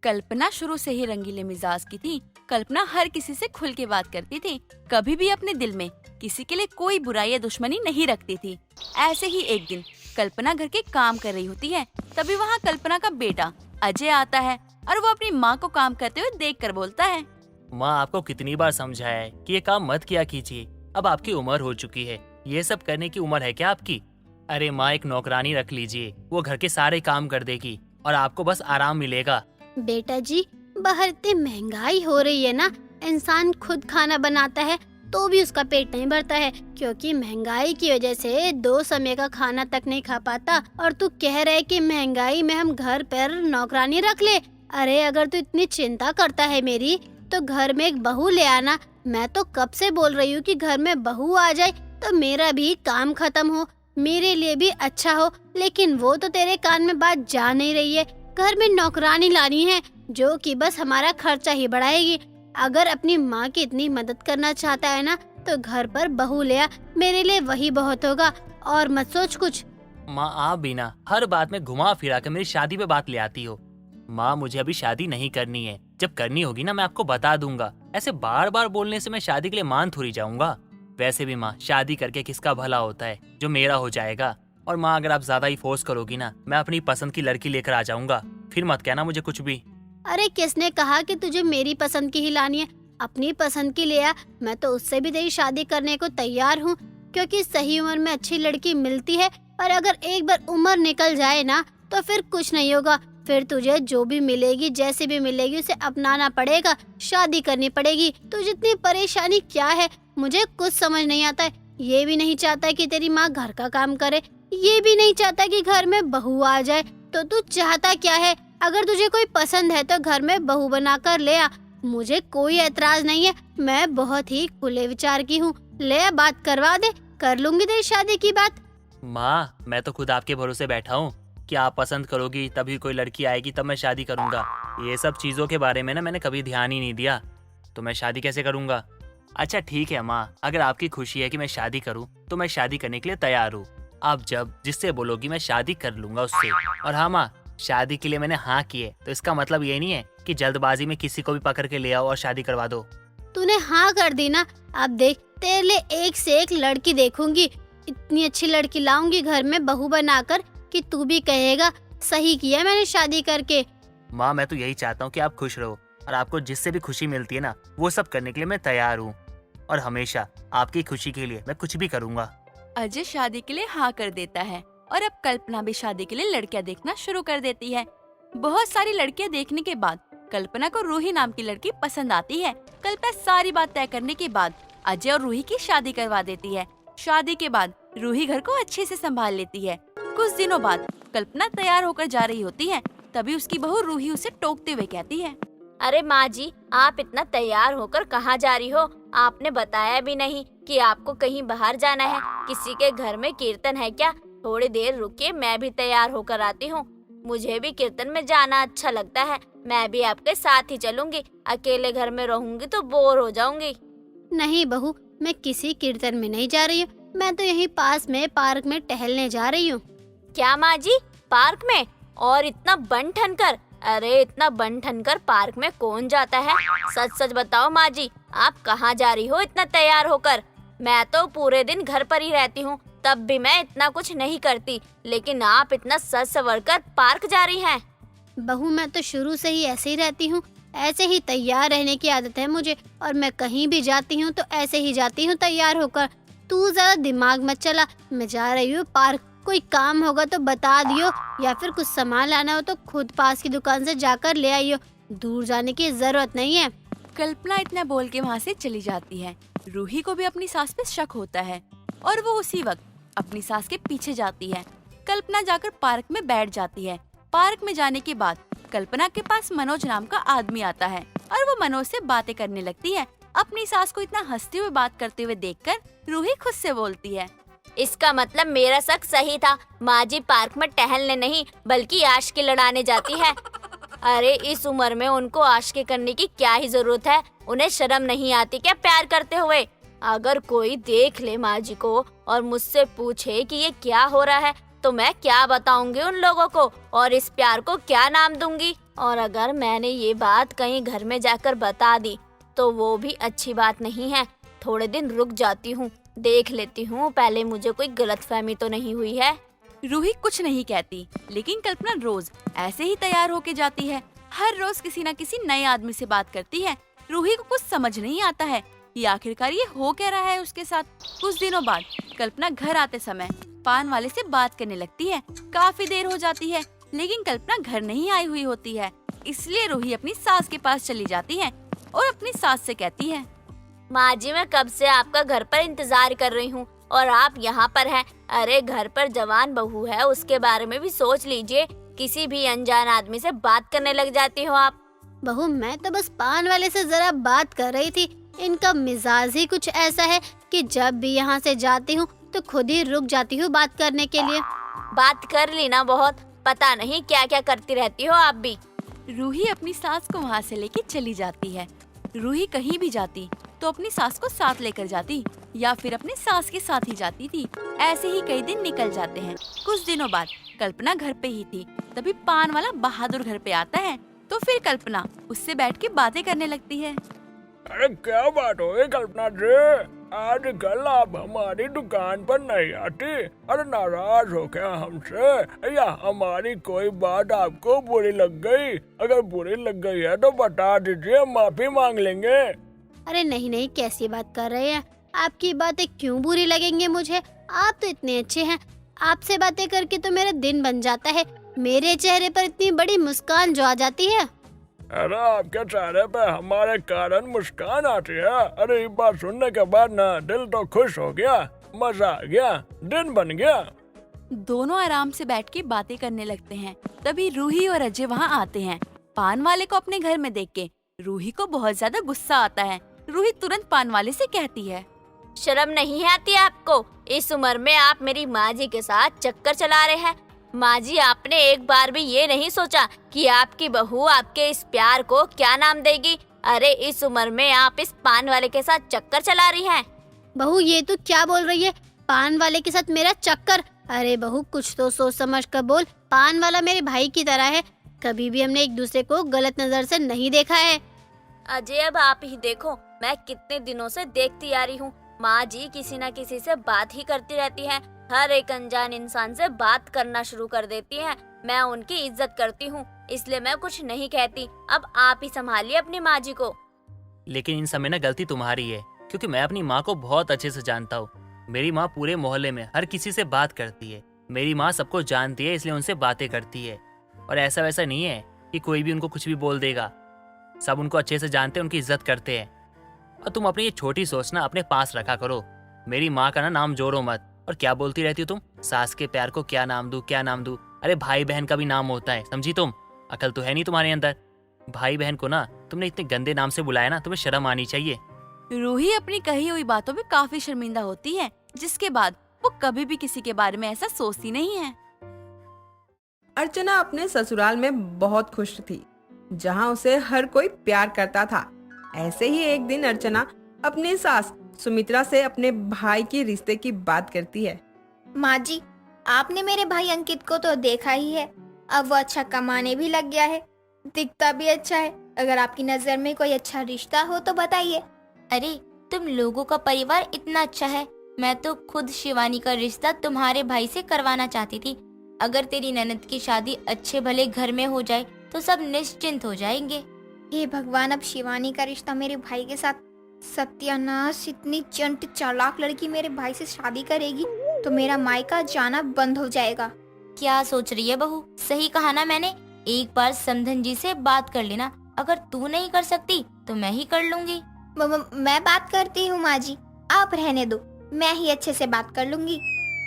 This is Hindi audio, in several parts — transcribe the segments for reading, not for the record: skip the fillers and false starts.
कल्पना शुरू से ही रंगीले मिजाज की थी। कल्पना हर किसी से खुल के बात करती थी, कभी भी अपने दिल में किसी के लिए कोई बुराई या दुश्मनी नहीं रखती थी। ऐसे ही एक दिन कल्पना घर के काम कर रही होती है, तभी वहाँ कल्पना का बेटा अजय आता है और वो अपनी माँ को काम करते हुए देखकर बोलता है, माँ आपको कितनी बार समझाया है कि ये काम मत किया कीजिए, अब आपकी उम्र हो चुकी है, ये सब करने की उम्र है क्या आपकी? अरे माँ एक नौकरानी रख लीजिए, वो घर के सारे काम कर देगी और आपको बस आराम मिलेगा। बेटा जी, बाहर इतनी महंगाई हो रही है ना, इंसान खुद खाना बनाता है तो भी उसका पेट नहीं भरता है, क्योंकि महंगाई की वजह से 2 समय का खाना तक नहीं खा पाता। और तू कह रहे कि महंगाई में हम घर पर नौकरानी रख ले। अरे अगर तू इतनी चिंता करता है मेरी, तो घर में एक बहू ले आना। मैं तो कब से बोल रही हूँ कि घर में बहू आ जाए तो मेरा भी काम खत्म हो, मेरे लिए भी अच्छा हो, लेकिन वो तो तेरे कान में बात जा नहीं रही है। घर में नौकरानी लानी है जो कि बस हमारा खर्चा ही बढ़ाएगी। अगर अपनी माँ की इतनी मदद करना चाहता है ना, तो घर पर बहू ले आ, मेरे लिए वही बहुत होगा, और मत सोच कुछ। माँ आप भी ना हर बात में घुमा फिरा कर मेरी शादी पे बात ले आती हो। माँ मुझे अभी शादी नहीं करनी है, जब करनी होगी ना मैं आपको बता दूंगा। ऐसे बार बार बोलने से मैं शादी के लिए मान थोड़ी जाऊंगा। वैसे भी माँ शादी करके किसका भला होता है, जो मेरा हो जाएगा। और माँ अगर आप ज्यादा ही फोर्स करोगी ना, मैं अपनी पसंद की लड़की लेकर आ जाऊंगा, फिर मत कहना मुझे कुछ भी। अरे किसने कहा कि तुझे मेरी पसंद की ही लानी है? अपनी पसंद की ले आ, मैं तो उससे भी तेरी शादी करने को तैयार हूँ, क्योंकि सही उम्र में अच्छी लड़की मिलती है। और अगर एक बार उम्र निकल जाए ना, तो फिर कुछ नहीं होगा। फिर तुझे जो भी मिलेगी, जैसे भी मिलेगी, उसे अपनाना पड़ेगा, शादी करनी पड़ेगी। तुझे इतनी परेशानी क्या है, मुझे कुछ समझ नहीं आता है। ये भी नहीं चाहता कि तेरी माँ घर का काम करे, ये भी नहीं चाहता कि घर में बहू आ जाए, तो तू चाहता क्या है? अगर तुझे कोई पसंद है तो घर में बहू बनाकर ले आ, मुझे कोई ऐतराज नहीं है। मैं बहुत ही खुले विचार की हूँ, ले आ, बात करवा दे, कर लूंगी तेरी शादी की बात। माँ मैं तो खुद आपके भरोसे बैठा हूँ कि आप पसंद करोगी तभी कोई लड़की आएगी तब मैं शादी करूंगा। ये सब चीजों के बारे में ना मैंने कभी ध्यान ही नहीं दिया, तो मैं शादी कैसे करूंगा? अच्छा ठीक है माँ, अगर आपकी खुशी है कि मैं शादी करूँ तो मैं शादी करने के लिए तैयार हूँ। आप जब जिससे बोलोगी मैं शादी कर लूंगा उससे। और हाँ माँ, शादी के लिए मैंने हाँ की है, तो इसका मतलब ये नहीं है कि जल्दबाजी में किसी को भी पकड़ के ले आओ और शादी करवा दो। तूने हाँ कर दी ना, अब देख तेरे लिए एक से एक लड़की देखूंगी, इतनी अच्छी लड़की लाऊंगी घर में बहू बनाकर कि तू भी कहेगा सही किया मैंने शादी करके। माँ मैं तो यही चाहता हूँ कि आप खुश रहो, और आपको जिससे भी खुशी मिलती है ना, वो सब करने के लिए मैं तैयार हूँ, और हमेशा आपकी खुशी के लिए मैं कुछ भी करूँगा। अजय शादी के लिए हाँ कर देता है और अब कल्पना भी शादी के लिए लड़कियां देखना शुरू कर देती है। बहुत सारी लड़कियां देखने के बाद कल्पना को रूही नाम की लड़की पसंद आती है। कल्पना सारी बात तय करने के बाद अजय और रूही की शादी करवा देती है। शादी के बाद रूही घर को अच्छे से संभाल लेती है। कुछ दिनों बाद कल्पना तैयार होकर जा रही होती है, तभी उसकी बहू रूही उसे टोकते हुए कहती है, अरे माँ जी, आप इतना तैयार होकर कहाँ जा रही हो? आपने बताया भी नहीं कि आपको कहीं बाहर जाना है। किसी के घर में कीर्तन है क्या? थोड़ी देर रुकिए, मैं भी तैयार होकर आती हूँ। मुझे भी कीर्तन में जाना अच्छा लगता है, मैं भी आपके साथ ही चलूंगी। अकेले घर में रहूंगी तो बोर हो जाऊंगी। नहीं बहू, मैं किसी कीर्तन में नहीं जा रही हूँ, मैं तो यहीं पास में पार्क में टहलने जा रही हूँ। क्या माँ जी, पार्क में? और इतना बन ठन कर? अरे इतना बन ठन कर पार्क में कौन जाता है? सच सच बताओ माँ जी, आप कहाँ जा रही हो इतना तैयार होकर? मैं तो पूरे दिन घर पर ही रहती हूँ, तब भी मैं इतना कुछ नहीं करती, लेकिन आप इतना सज संवर कर पार्क जा रही हैं। बहू मैं तो शुरू से ही ऐसे ही रहती हूँ, ऐसे ही तैयार रहने की आदत है मुझे, और मैं कहीं भी जाती हूँ तो ऐसे ही जाती हूँ तैयार होकर। तू ज्यादा दिमाग मत चला, मैं जा रही हूँ पार्क। कोई काम होगा तो बता दियो, या फिर कुछ सामान लाना हो तो खुद पास की दुकान से जाकर ले आइयो, दूर जाने की जरूरत नहीं है। कल्पना इतना बोल के वहाँ से चली जाती है। रूही को भी अपनी सास पे शक होता है और वो उसी वक्त अपनी सास के पीछे जाती है। कल्पना जाकर पार्क में बैठ जाती है। पार्क में जाने के बाद कल्पना के पास मनोज नाम का आदमी आता है और वो मनोज से बातें करने लगती है। अपनी सास को इतना हंसते हुए बात करते हुए देखकर रूही खुद से बोलती है, इसका मतलब मेरा शक सही था। माँ जी पार्क में टहलने नहीं बल्कि आशिकी लड़ाने जाती है। अरे इस उम्र में उनको आशिकी करने की क्या ही जरूरत है? उन्हें शर्म नहीं आती क्या प्यार करते हुए? अगर कोई देख ले माँ जी को और मुझसे पूछे कि ये क्या हो रहा है, तो मैं क्या बताऊंगी उन लोगों को और इस प्यार को क्या नाम दूंगी। और अगर मैंने ये बात कहीं घर में जाकर बता दी तो वो भी अच्छी बात नहीं है। थोड़े दिन रुक जाती हूँ, देख लेती हूँ पहले मुझे कोई गलतफहमी तो नहीं हुई है। रूही कुछ नहीं कहती, लेकिन कल्पना रोज ऐसे ही तैयार होके जाती है। हर रोज किसी न किसी नए आदमी से बात करती है। रूही को कुछ समझ नहीं आता है कि आखिरकार ये हो क्या रहा है उसके साथ। कुछ दिनों बाद कल्पना घर आते समय पान वाले से बात करने लगती है। काफी देर हो जाती है, लेकिन कल्पना घर नहीं आई हुई होती है। इसलिए रूही अपनी सास के पास चली जाती है और अपनी सास से कहती है, माँ जी, मैं कब से आपका घर पर इंतजार कर रही हूँ और आप यहाँ पर हैं। अरे घर पर जवान बहू है, उसके बारे में भी सोच लीजिए। किसी भी अनजान आदमी से बात करने लग जाती हो आप। बहू, मैं तो बस पान वाले से जरा बात कर रही थी। इनका मिजाज ही कुछ ऐसा है कि जब भी यहाँ से जाती हूँ तो खुद ही रुक जाती हूँ बात करने के लिए। बात कर ली ना बहुत, पता नहीं क्या क्या करती रहती हो आप भी। रूही अपनी सास को वहाँ से लेके चली जाती है। रूही कहीं भी जाती तो अपनी सास को साथ लेकर जाती या फिर अपनी सास के साथ ही जाती थी। ऐसे ही कई दिन निकल जाते हैं। कुछ दिनों बाद कल्पना घर पे ही थी, तभी पान वाला बहादुर घर पे आता है। तो फिर कल्पना उससे बैठ के बातें करने लगती है। अरे क्या बात हो गई कल्पना जी, आजकल आप हमारी दुकान पर नहीं आती। अरे नाराज हो क्या हमसे, या हमारी कोई बात आपको बुरी लग गई? अगर बुरी लग गई है तो बता दीजिए, माफी मांग लेंगे। अरे नहीं नहीं, कैसी बात कर रहे हैं? आपकी बातें क्यों बुरी लगेंगे मुझे? आप तो इतने अच्छे हैं। आपसे बातें करके तो मेरा दिन बन जाता है। मेरे चेहरे पर इतनी बड़ी मुस्कान जो आ जाती है। अरे आपके चेहरे पे हमारे कारण मुस्कान आती है। अरे ये बात सुनने के बाद ना दिल तो खुश हो गया, मजा आ गया, दिन बन गया। दोनों आराम से बैठ के बातें करने लगते हैं। तभी रूही और अजय वहाँ आते हैं। पान वाले को अपने घर में देख के रूही को बहुत ज्यादा गुस्सा आता है। रूही तुरंत पान वाले से कहती है, शर्म नहीं आती आपको? इस उम्र में आप मेरी माँ जी के साथ चक्कर चला रहे हैं। माँ जी, आपने एक बार भी ये नहीं सोचा कि आपकी बहू आपके इस प्यार को क्या नाम देगी? अरे इस उम्र में आप इस पान वाले के साथ चक्कर चला रही हैं। बहू, ये तो क्या बोल रही है? पान वाले के साथ मेरा चक्कर? अरे बहू, कुछ तो सोच समझ कर बोल। पान वाला मेरे भाई की तरह है। कभी भी हमने एक दूसरे को गलत नजर से नहीं देखा है। अजय, अब आप ही देखो, मैं कितने दिनों से देखती आ रही हूँ, माँ जी किसी न किसी से बात ही करती रहती हैं। हर एक अनजान इंसान से बात करना शुरू कर देती हैं। मैं उनकी इज्जत करती हूँ, इसलिए मैं कुछ नहीं कहती। अब आप ही संभालिए अपनी माँ जी को। लेकिन इन समय ना गलती तुम्हारी है, क्योंकि मैं अपनी माँ को बहुत अच्छे से जानता हूँ। मेरी माँ पूरे मोहल्ले में हर किसी से बात करती है। मेरी माँ सबको जानती है, इसलिए उनसे बातें करती है। और ऐसा वैसा नहीं है कि कोई भी उनको कुछ भी बोल देगा। सब उनको अच्छे से जानते हैं, उनकी इज्जत करते हैं। और तुम अपनी ये छोटी सोच ना अपने पास रखा करो। मेरी माँ का ना नाम जोड़ो मत। और क्या बोलती रहती हो तुम? सास के प्यार को क्या नाम दूं, क्या नाम दूं? अरे भाई बहन का भी नाम होता है, समझी तुम? अकल तो है नहीं तुम्हारे अंदर। भाई बहन को ना तुमने इतने गंदे नाम से बुलाया ना, तुम्हें शर्म आनी चाहिए। रूही अपनी कही हुई बातों पे काफी शर्मिंदा होती है, जिसके बाद वो कभी भी किसी के बारे में ऐसा सोचती नहीं है। अर्चना अपने ससुराल में बहुत खुश थी, जहां उसे हर कोई प्यार करता था। ऐसे ही एक दिन अर्चना अपनी सास सुमित्रा से अपने भाई के रिश्ते की बात करती है। माँ जी, आपने मेरे भाई अंकित को तो देखा ही है। अब वो अच्छा कमाने भी लग गया है, दिखता भी अच्छा है। अगर आपकी नजर में कोई अच्छा रिश्ता हो तो बताइए। अरे तुम लोगों का परिवार इतना अच्छा है, मैं तो खुद शिवानी का रिश्ता तुम्हारे भाई से करवाना चाहती थी। अगर तेरी ननद की शादी अच्छे भले घर में हो जाए तो सब निश्चिंत हो जाएंगे। हे भगवान, अब शिवानी का रिश्ता मेरे भाई के साथ। सत्यानाश, इतनी चंट चालाक लड़की मेरे भाई से शादी करेगी तो मेरा मायका जाना बंद हो जाएगा। क्या सोच रही है बहू? सही कहा ना मैंने? एक बार समधन जी से बात कर लेना। अगर तू नहीं कर सकती तो मैं ही कर लूंगी। मैं बात करती हूँ माँ जी, आप रहने दो, मैं ही अच्छे से बात कर लूंगी।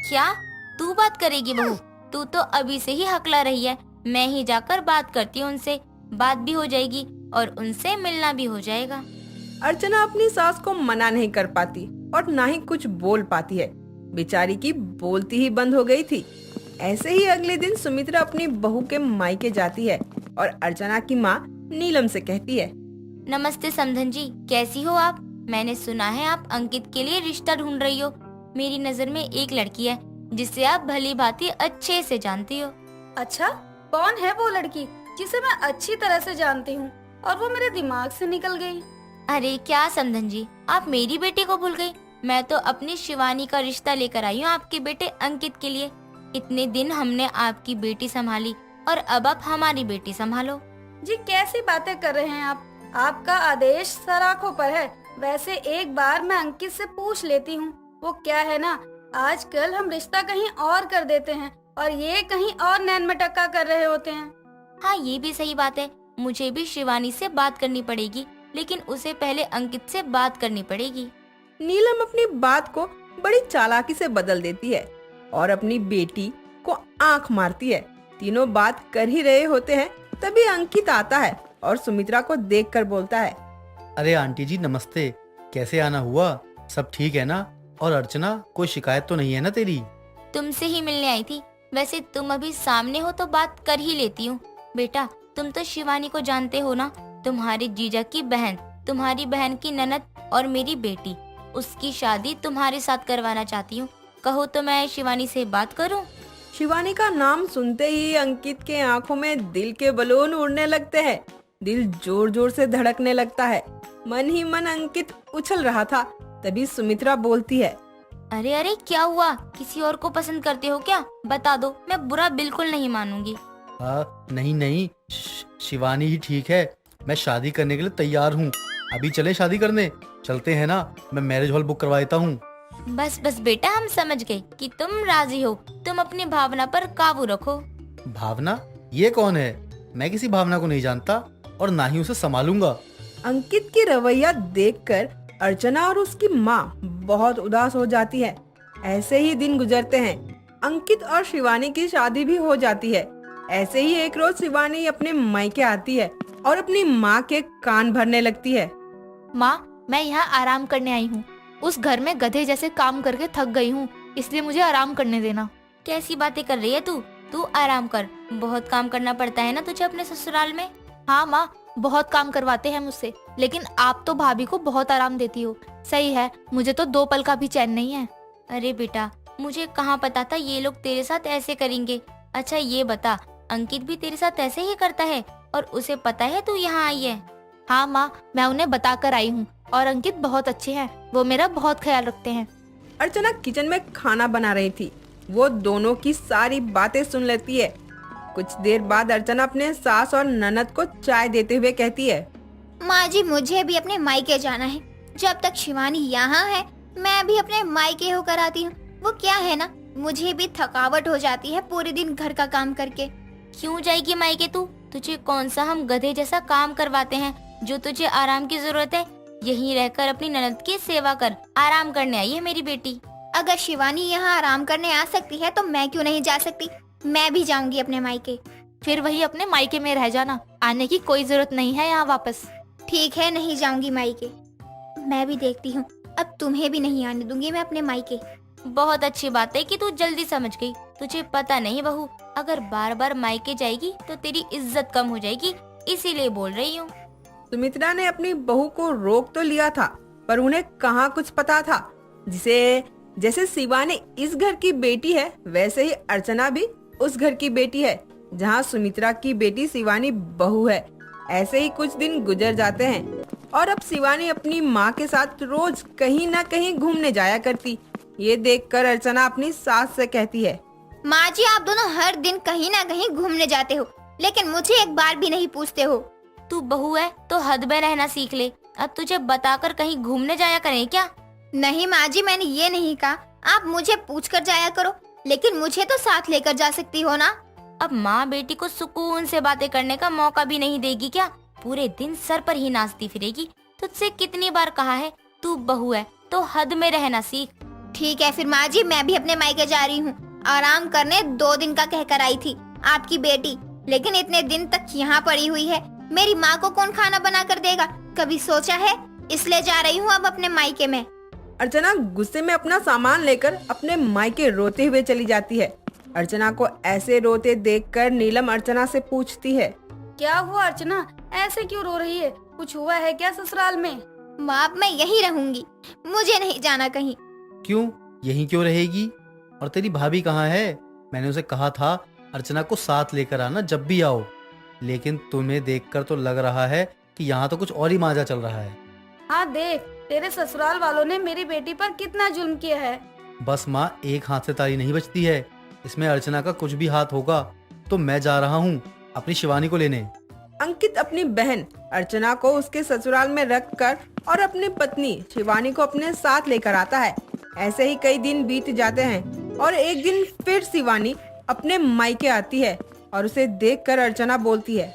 क्या तू बात करेगी बहू? तू तो अभी से ही हकला रही है। मैं ही जाकर बात करती हूँ उनसे, बात भी हो जाएगी और उनसे मिलना भी हो जाएगा। अर्चना अपनी सास को मना नहीं कर पाती और ना ही कुछ बोल पाती है। बेचारी की बोलती ही बंद हो गई थी। ऐसे ही अगले दिन सुमित्रा अपनी बहू के मायके जाती है और अर्चना की माँ नीलम से कहती है, नमस्ते समधन जी, कैसी हो आप? मैंने सुना है आप अंकित के लिए रिश्ता ढूंढ रही हो। मेरी नजर में एक लड़की है, जिसे आप भली भांति अच्छे से जानती हो। अच्छा, कौन है वो लड़की जिसे मैं अच्छी तरह से जानती हूँ और वो मेरे दिमाग से निकल गई? अरे क्या समधन जी, आप मेरी बेटी को भूल गई? मैं तो अपनी शिवानी का रिश्ता लेकर आई हूँ आपके बेटे अंकित के लिए। इतने दिन हमने आपकी बेटी संभाली और अब आप हमारी बेटी संभालो। जी कैसी बातें कर रहे हैं आप? आपका आदेश सराखों पर है। वैसे एक बार मैं अंकित से पूछ लेती हूँ। वो क्या है ना, आजकल हम रिश्ता कहीं और कर देते हैं और ये कहीं और नैन मटक्का कर रहे होते हैं। हाँ, ये भी सही बात है। मुझे भी शिवानी से बात करनी पड़ेगी, लेकिन उसे पहले अंकित से बात करनी पड़ेगी। नीलम अपनी बात को बड़ी चालाकी से बदल देती है और अपनी बेटी को आंख मारती है। तीनों बात कर ही रहे होते हैं, तभी अंकित आता है और सुमित्रा को देखकर बोलता है, अरे आंटी जी नमस्ते, कैसे आना हुआ? सब ठीक है ना? और अर्चना, कोई शिकायत तो नहीं है ना तेरी? तुमसे ही मिलने आई थी। वैसे तुम अभी सामने हो तो बात कर ही लेती हूँ। बेटा, तुम तो शिवानी को जानते हो ना? तुम्हारे जीजा की बहन, तुम्हारी बहन की ननद और मेरी बेटी, उसकी शादी तुम्हारे साथ करवाना चाहती हूँ। कहो तो मैं शिवानी से बात करूँ? शिवानी का नाम सुनते ही अंकित के आंखों में दिल के बलून उड़ने लगते हैं। दिल जोर जोर से धड़कने लगता है। मन ही मन अंकित उछल रहा था। तभी सुमित्रा बोलती है, अरे अरे, क्या हुआ? किसी और को पसंद करते हो क्या? बता दो, मैं बुरा बिल्कुल नहीं मानूंगी। नहीं नहीं, शिवानी ही ठीक है। मैं शादी करने के लिए तैयार हूँ। अभी चले शादी करने? चलते हैं ना, मैं मैरिज हॉल बुक करवा देता हूँ। बस बस बेटा, हम समझ गए कि तुम राजी हो। तुम अपनी भावना पर काबू रखो। भावना? ये कौन है? मैं किसी भावना को नहीं जानता और ना ही उसे संभालूंगा। अंकित की रवैया देखकर अर्चना और उसकी माँ बहुत उदास हो जाती है। ऐसे ही दिन गुजरते हैं। अंकित और शिवानी की शादी भी हो जाती है। ऐसे ही एक रोज शिवानी अपने मायके आती है और अपनी माँ के कान भरने लगती है। माँ, मैं यहाँ आराम करने आई हूँ। उस घर में गधे जैसे काम करके थक गई हूँ, इसलिए मुझे आराम करने देना। कैसी बातें कर रही है तू? तू आराम कर। बहुत काम करना पड़ता है ना तुझे अपने ससुराल में। हाँ माँ, बहुत काम करवाते हैं मुझसे, लेकिन आप तो भाभी को बहुत आराम देती हो। सही है, मुझे तो 2 पल का भी चैन नहीं है। अरे बेटा, मुझे कहाँ पता था ये लोग तेरे साथ ऐसे करेंगे। अच्छा ये बता, अंकित भी तेरे साथ ऐसे ही करता है और उसे पता है तू यहाँ आई है? हाँ माँ, मैं उन्हें बता कर आई हूँ और अंकित बहुत अच्छे हैं। वो मेरा बहुत ख्याल रखते हैं। अर्चना किचन में खाना बना रही थी। वो दोनों की सारी बातें सुन लेती है। कुछ देर बाद अर्चना अपने सास और ननद को चाय देते हुए कहती है, माँ जी, मुझे भी अपने मायके जाना है। जब तक शिवानी यहाँ है मैं भी अपने मायके होकर आती हूँ। वो क्या है ना, मुझे भी थकावट हो जाती है पूरे दिन घर का काम करके। क्यों जाएगी मायके तू? तुझे कौन सा हम गधे जैसा काम करवाते हैं जो तुझे आराम की जरूरत है? यहीं रहकर अपनी ननद की सेवा कर। आराम करने आई है मेरी बेटी। अगर शिवानी यहाँ आराम करने आ सकती है तो मैं क्यों नहीं जा सकती? मैं भी जाऊंगी अपने मायके। फिर वही अपने मायके में रह जाना, आने की कोई जरूरत नहीं है यहाँ वापस। ठीक है, नहीं जाऊंगी मायके। मैं भी देखती हूँ, अब तुम्हें भी नहीं आने दूंगी मैं अपने मायके। बहुत अच्छी बात है कि तू जल्दी समझ गई। तुझे पता नहीं बहू, अगर बार बार मायके जाएगी तो तेरी इज्जत कम हो जाएगी, इसीलिए बोल रही हूँ। सुमित्रा ने अपनी बहू को रोक तो लिया था, पर उन्हें कहाँ कुछ पता था। जैसे शिवानी इस घर की बेटी है, वैसे ही अर्चना भी उस घर की बेटी है जहाँ सुमित्रा की बेटी शिवानी बहू है। ऐसे ही कुछ दिन गुजर जाते हैं और अब शिवानी अपनी माँ के साथ रोज कहीं न कहीं घूमने जाया करती। ये देखकर अर्चना अपनी सास से कहती है, माँ जी, आप दोनों हर दिन कहीं ना कहीं घूमने जाते हो, लेकिन मुझे एक बार भी नहीं पूछते हो। तू बहू है तो हद में रहना सीख ले। अब तुझे बताकर कहीं घूमने जाया करें क्या? नहीं माँ जी, मैंने ये नहीं कहा। आप मुझे पूछ कर जाया करो, लेकिन मुझे तो साथ लेकर जा सकती हो ना। अब माँ बेटी को सुकून से बातें करने का मौका भी नहीं देगी क्या? पूरे दिन सर पर ही नाचती फिरेगी। तुझसे कितनी बार कहा है, तू बहू है तो हद में रहना सीख। ठीक है फिर माँ जी, मैं भी अपने मायके जा रही हूँ। आराम करने 2 दिन का कहकर आई थी आपकी बेटी, लेकिन इतने दिन तक यहाँ पड़ी हुई है। मेरी माँ को कौन खाना बना कर देगा, कभी सोचा है? इसलिए जा रही हूँ अब अपने मायके में। अर्चना गुस्से में अपना सामान लेकर अपने मायके रोते हुए चली जाती है। अर्चना को ऐसे रोते देखकर नीलम अर्चना से पूछती है, क्या हुआ अर्चना, ऐसे क्यों रो रही है? कुछ हुआ है क्या ससुराल में? माँ, मैं यहीं रहूंगी, मुझे नहीं जाना कहीं। क्यों? यहीं क्यों रहेगी? और तेरी भाभी कहाँ है? मैंने उसे कहा था अर्चना को साथ लेकर आना जब भी आओ, लेकिन तुम्हें देखकर तो लग रहा है कि यहाँ तो कुछ और ही मांझा चल रहा है। हाँ देख, तेरे ससुराल वालों ने मेरी बेटी पर कितना जुल्म किया है। बस माँ, एक हाथ से ताली नहीं बजती है, इसमें अर्चना का कुछ भी हाथ होगा तो मैं जा रहा हूँ अपनी शिवानी को लेने। अंकित अपनी बहन अर्चना को उसके ससुराल में रखकर और अपनी पत्नी शिवानी को अपने साथ लेकर आता है। ऐसे ही कई दिन बीत जाते हैं और एक दिन फिर शिवानी अपने मायके आती है और उसे देखकर अर्चना बोलती है,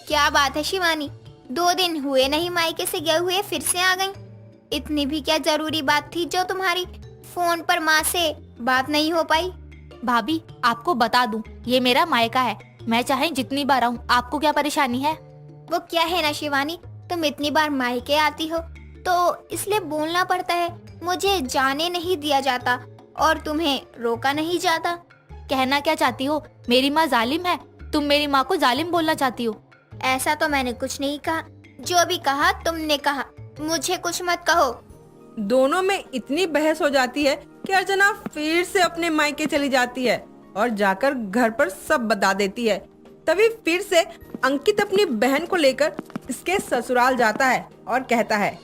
क्या बात है शिवानी, 2 दिन हुए नहीं मायके से गए हुए फिर से आ गई। इतनी भी क्या जरूरी बात थी जो तुम्हारी फोन पर माँ से बात नहीं हो पाई? भाभी आपको बता दूं, ये मेरा मायका है, मैं चाहे जितनी बार आऊं, आपको क्या परेशानी है? वो क्या है ना शिवानी, तुम इतनी बार मायके आती हो तो इसलिए बोलना पड़ता है। मुझे जाने नहीं दिया जाता और तुम्हें रोका नहीं जाता। कहना क्या चाहती हो? मेरी माँ जालिम है, तुम मेरी माँ को जालिम बोलना चाहती हो? ऐसा तो मैंने कुछ नहीं कहा, जो भी कहा तुमने कहा, मुझे कुछ मत कहो। दोनों में इतनी बहस हो जाती है कि अर्चना फिर से अपने मायके चली जाती है और जाकर घर पर सब बता देती है। तभी फिर से अंकित अपनी बहन को लेकर इसके ससुराल जाता है और कहता है,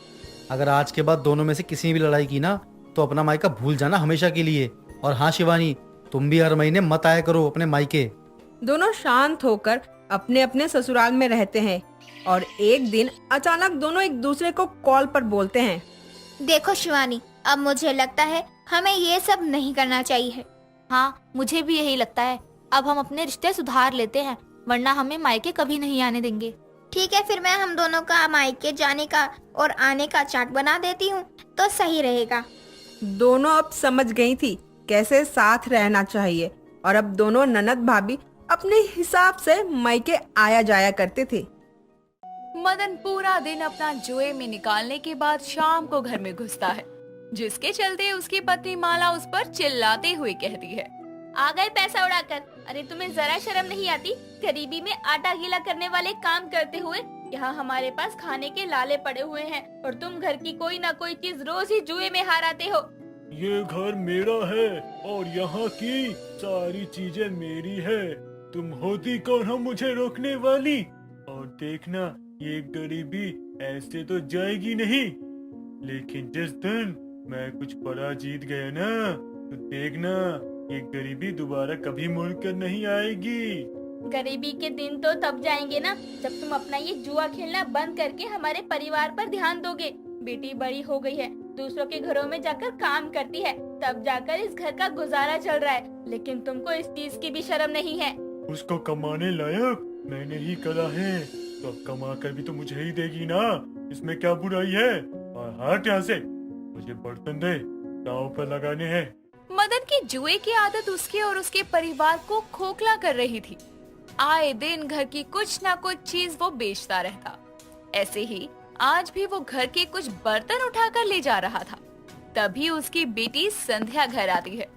अगर आज के बाद दोनों में से किसी ने भी लड़ाई की ना तो अपना मायका भूल जाना हमेशा के लिए। और हाँ शिवानी, तुम भी हर महीने मत आया करो अपने मायके। दोनों शांत होकर अपने अपने ससुराल में रहते हैं और एक दिन अचानक दोनों एक दूसरे को कॉल पर बोलते हैं, देखो शिवानी, अब मुझे लगता है हमें ये सब नहीं करना चाहिए। हाँ, मुझे भी यही लगता है, अब हम अपने रिश्ते सुधार लेते हैं, वरना हमें मायके कभी नहीं आने देंगे। ठीक है, फिर मैं हम दोनों का मायके जाने का और आने का चार्ट बना देती हूँ तो सही रहेगा। दोनों अब समझ गई थी कैसे साथ रहना चाहिए और अब दोनों ननद भाभी अपने हिसाब से मायके आया जाया करते थे। मदन पूरा दिन अपना जुए में निकालने के बाद शाम को घर में घुसता है, जिसके चलते उसकी पत्नी माला उस पर चिल्लाते हुए कहती है, आ गए पैसा उड़ाकर। अरे तुम्हें जरा शर्म नहीं आती? गरीबी में आटा गीला करने वाले काम करते हुए यहाँ हमारे पास खाने के लाले पड़े हुए हैं और तुम घर की कोई ना कोई चीज रोज ही जुए में हाराते हो। ये घर मेरा है और यहाँ की सारी चीजें मेरी है। तुम होती कौन हो मुझे रोकने वाली? और देखना, ये गरीबी ऐसे तो जाएगी नहीं, लेकिन जिस दिन मैं कुछ बड़ा जीत गया ना तो देखना, ये गरीबी दोबारा कभी मुड़ कर नहीं आएगी। गरीबी के दिन तो तब जाएंगे ना जब तुम अपना ये जुआ खेलना बंद करके हमारे परिवार पर ध्यान दोगे। बेटी बड़ी हो गई है, दूसरों के घरों में जाकर काम करती है, तब जाकर इस घर का गुजारा चल रहा है, लेकिन तुमको इस चीज की भी शर्म नहीं है। उसको कमाने लायक मैंने ही करा है, तो अब कमा कर भी तो मुझे ही देगी ना, इसमें क्या बुराई है? और हट यहाँ से, मुझे बर्तन दे, दांव पर लगाने हैं। मदन की जुए की आदत उसके और उसके परिवार को खोखला कर रही थी। आए दिन घर की कुछ ना कुछ चीज वो बेचता रहता। ऐसे ही आज भी वो घर के कुछ बर्तन उठाकर ले जा रहा था। तभी उसकी बेटी संध्या घर आती है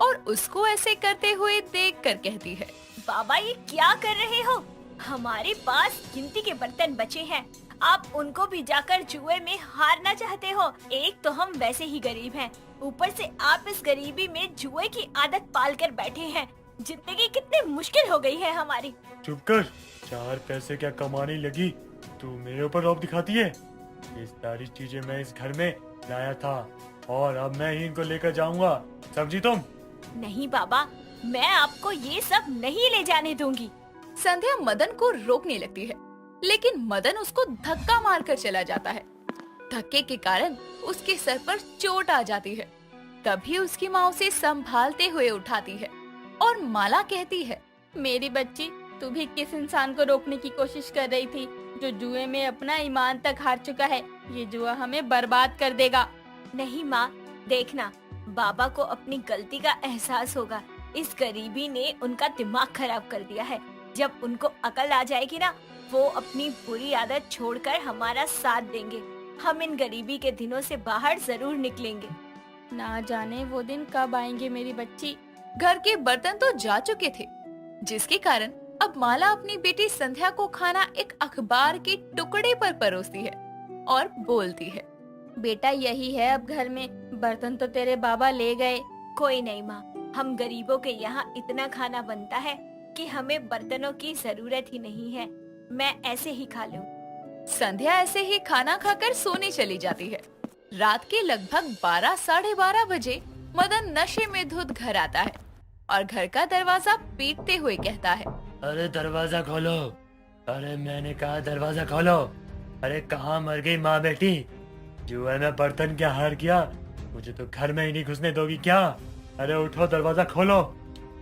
और उसको ऐसे करते हुए देखकर कहती है, बाबा ये क्या कर रहे हो? हमारे पास गिनती के बर्तन बचे हैं, आप उनको भी जाकर जुए में हारना चाहते हो? एक तो हम वैसे ही गरीब हैं, ऊपर से आप इस गरीबी में जुए की आदत पाल कर बैठे हैं। जिंदगी कितनी मुश्किल हो गई है हमारी। चुप कर, 4 पैसे क्या कमाने लगी, तू मेरे ऊपर रौब दिखाती है। ये सारी चीजें मैं इस घर में लाया था और अब मैं ही इनको लेकर जाऊंगा, समझी तुम? नहीं बाबा, मैं आपको ये सब नहीं ले जाने दूंगी। संध्या मदन को रोकने लगती है, लेकिन मदन उसको धक्का मारकर चला जाता है। धक्के के कारण उसके सर पर चोट आ जाती है। तभी उसकी माँ उसे संभालते हुए उठाती है और माला कहती है, मेरी बच्ची, तू भी किस इंसान को रोकने की कोशिश कर रही थी जो जुए में अपना ईमान तक हार चुका है? ये जुआ हमें बर्बाद कर देगा। नहीं माँ, देखना, बाबा को अपनी गलती का एहसास होगा। इस गरीबी ने उनका दिमाग खराब कर दिया है। जब उनको अकल आ जाएगी ना, वो अपनी बुरी आदत छोड़कर हमारा साथ देंगे। हम इन गरीबी के दिनों से बाहर जरूर निकलेंगे। ना जाने वो दिन कब आएंगे मेरी बच्ची। घर के बर्तन तो जा चुके थे, जिसके कारण अब माला अपनी बेटी संध्या को खाना एक अखबार के टुकड़े पर परोसती है और बोलती है, बेटा यही है अब घर में, बर्तन तो तेरे बाबा ले गए। कोई नहीं माँ, हम गरीबों के यहाँ इतना खाना बनता है कि हमें बर्तनों की जरूरत ही नहीं है। मैं ऐसे ही खा लूं। संध्या ऐसे ही खाना खाकर सोने चली जाती है। रात के लगभग 12 साढ़े 12 बजे मदन नशे में धुत घर आता है और घर का दरवाजा पीटते हुए कहता है, अरे दरवाजा खोलो, अरे मैंने कहा दरवाजा खोलो। अरे कहाँ मर गई माँ बेटी? जुए में बर्तन क्या हार गया? मुझे तो घर में ही नहीं घुसने दोगी क्या? अरे उठो, दरवाजा खोलो।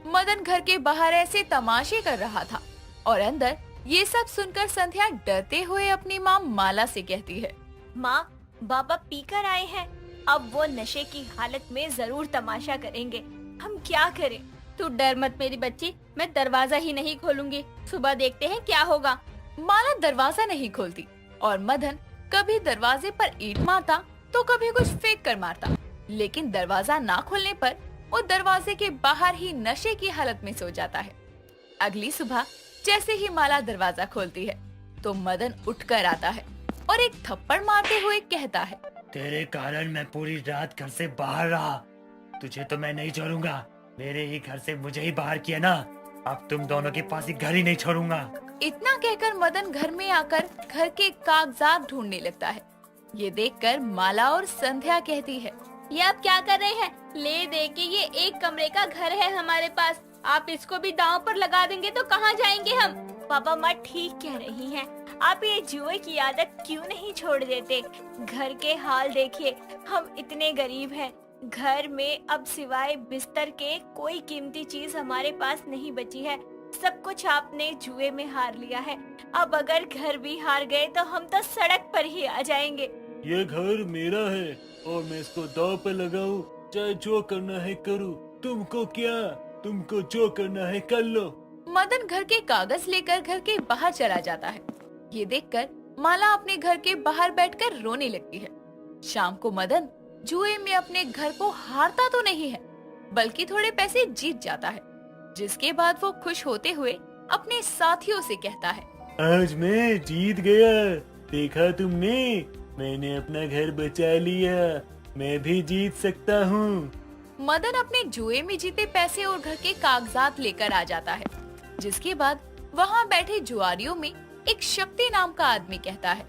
मदन घर के बाहर ऐसे तमाशे कर रहा था और अंदर ये सब सुनकर संध्या डरते हुए अपनी माँ माला से कहती है, माँ, बाबा पीकर आए हैं। अब वो नशे की हालत में जरूर तमाशा करेंगे। हम क्या करें? तू डर मत मेरी बच्ची, मैं दरवाजा ही नहीं खोलूंगी। सुबह देखते हैं क्या होगा। माला दरवाजा नहीं खोलती और मदन कभी दरवाजे पर ईंट मारता तो कभी कुछ फेंक कर मारता, लेकिन दरवाजा ना खोलने पर वो दरवाजे के बाहर ही नशे की हालत में सो जाता है। अगली सुबह जैसे ही माला दरवाजा खोलती है तो मदन उठकर आता है और एक थप्पड़ मारते हुए कहता है, तेरे कारण मैं पूरी रात घर से बाहर रहा। तुझे तो मैं नहीं छोड़ूंगा। मेरे ही घर से मुझे ही बाहर किया ना, अब तुम दोनों के पास ही घर ही नहीं छोड़ूंगा। इतना कहकर मदन घर में आकर घर के कागजात ढूंढने लगता है। ये देखकर माला और संध्या कहती है, ये आप क्या कर रहे हैं? ले दे के ये एक कमरे का घर है हमारे पास, आप इसको भी दांव पर लगा देंगे तो कहाँ जाएंगे हम? पापा माँ ठीक कह रही हैं। आप ये जुए की आदत क्यों नहीं छोड़ देते? घर के हाल देखिए, हम इतने गरीब हैं। घर में अब सिवाय बिस्तर के कोई कीमती चीज हमारे पास नहीं बची है। सब कुछ आपने जुए में हार लिया है। अब अगर घर भी हार गए तो हम तो सड़क पर ही आ जाएंगे। ये घर मेरा है और मैं इसको दांव पे लगाऊं, चाहे जो करना है करूं। तुमको क्या? तुमको जो करना है कर लो। मदन घर के कागज लेकर घर के बाहर चला जाता है। ये देखकर माला अपने घर के बाहर बैठकर रोने लगती है। शाम को मदन जुए में अपने घर को हारता तो नहीं है, बल्कि थोड़े पैसे जीत जाता है, जिसके बाद वो खुश होते हुए अपने साथियों से कहता है, आज मैं जीत गया। देखा तुमने, मैंने अपना घर बचा लिया। मैं भी जीत सकता हूँ। मदन अपने जुए में जीते पैसे और घर के कागजात लेकर आ जाता है, जिसके बाद वहाँ बैठे जुआरियों में एक शक्ति नाम का आदमी कहता है,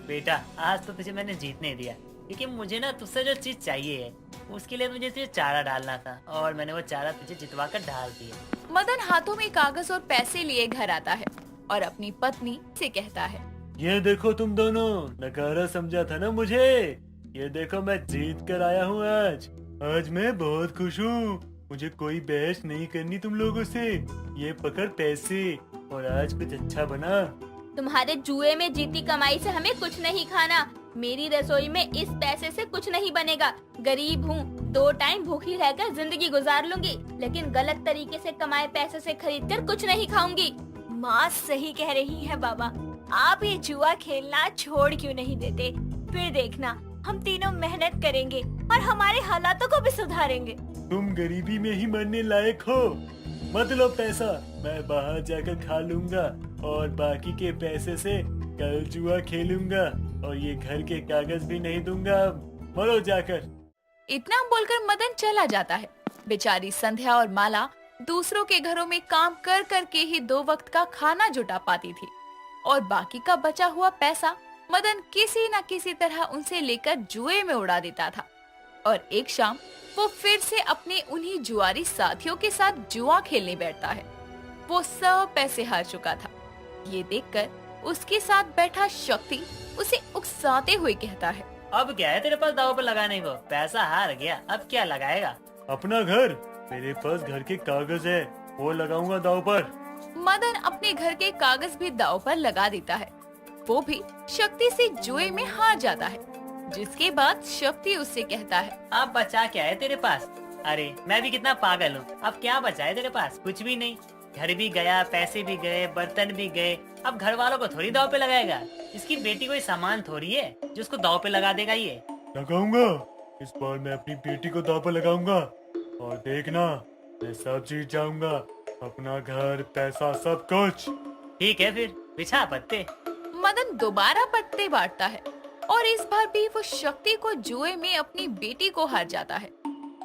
बेटा आज तो तुझे मैंने जीतने दिया, लेकिन मुझे ना तुझसे जो चीज चाहिए है उसके लिए मुझे तुझे चारा डालना था और मैंने वो चारा तुझे जितवा कर डाल दिया। मदन हाथों में कागज और पैसे लिए घर आता है और अपनी पत्नी से कहता है, ये देखो तुम दोनों, नकारा समझा था ना मुझे। ये देखो मैं जीत कर आया हूँ आज मैं बहुत खुश हूँ। मुझे कोई बहस नहीं करनी तुम लोगों से। ये पकड़ पैसे और आज कुछ अच्छा बना। तुम्हारे जुए में जीती कमाई से हमें कुछ नहीं खाना। मेरी रसोई में इस पैसे से कुछ नहीं बनेगा। गरीब हूँ, 2 टाइम भूखी रहकर जिंदगी गुजार लूंगी, लेकिन गलत तरीके से कमाए पैसे से खरीद कर कुछ नहीं खाऊंगी। माँ सही कह रही है बाबा। आप ये जुआ खेलना छोड़ क्यों नहीं देते? फिर देखना, हम तीनों मेहनत करेंगे और हमारे हालातों को भी सुधारेंगे। तुम गरीबी में ही मरने लायक हो। मत लो पैसा, मैं बाहर जाकर खा लूंगा और बाकी के पैसे से कल जुआ खेलूंगा और ये घर के कागज भी नहीं दूंगा। मरो जाकर। इतना बोलकर मदन चला जाता है। बेचारी संध्या और माला दूसरों के घरों में काम कर कर के ही 2 वक्त का खाना जुटा पाती थी और बाकी का बचा हुआ पैसा मदन किसी न किसी तरह उनसे लेकर जुए में उड़ा देता था। और एक शाम वो फिर से अपने उन्हीं जुआरी साथियों के साथ जुआ खेलने बैठता है। वो सब पैसे हार चुका था। ये देखकर उसके साथ बैठा शक्ति उसे उकसाते हुए कहता है, अब क्या है तेरे पास दाव पर लगाने को? पैसा हार गया, अब क्या लगाएगा? अपना घर। मेरे पास घर के कागज है, वो लगाऊंगा दाव पर। मदन अपने घर के कागज भी दाव पर लगा देता है। वो भी शक्ति से जुए में हार जाता है, जिसके बाद शक्ति उससे कहता है, अब बचा क्या है तेरे पास? अरे मैं भी कितना पागल हूँ, अब क्या बचा है तेरे पास? कुछ भी नहीं। घर भी गया, पैसे भी गए, बर्तन भी गए। अब घर वालों को थोड़ी दाव पे लगाएगा। इसकी बेटी कोई सामान थोड़ी है जो उसको दाव पे लगा देगा। ये लगाऊंगा। इस बार मैं अपनी बेटी को दाव पे लगाऊंगा और देखना, मैं सब जीत जाऊंगा। अपना घर, पैसा, सब कुछ। ठीक है फिर बिछा पत्ते। मदन दोबारा पत्ते बांटता है और इस बार भी वो शक्ति को जुए में अपनी बेटी को हार जाता है।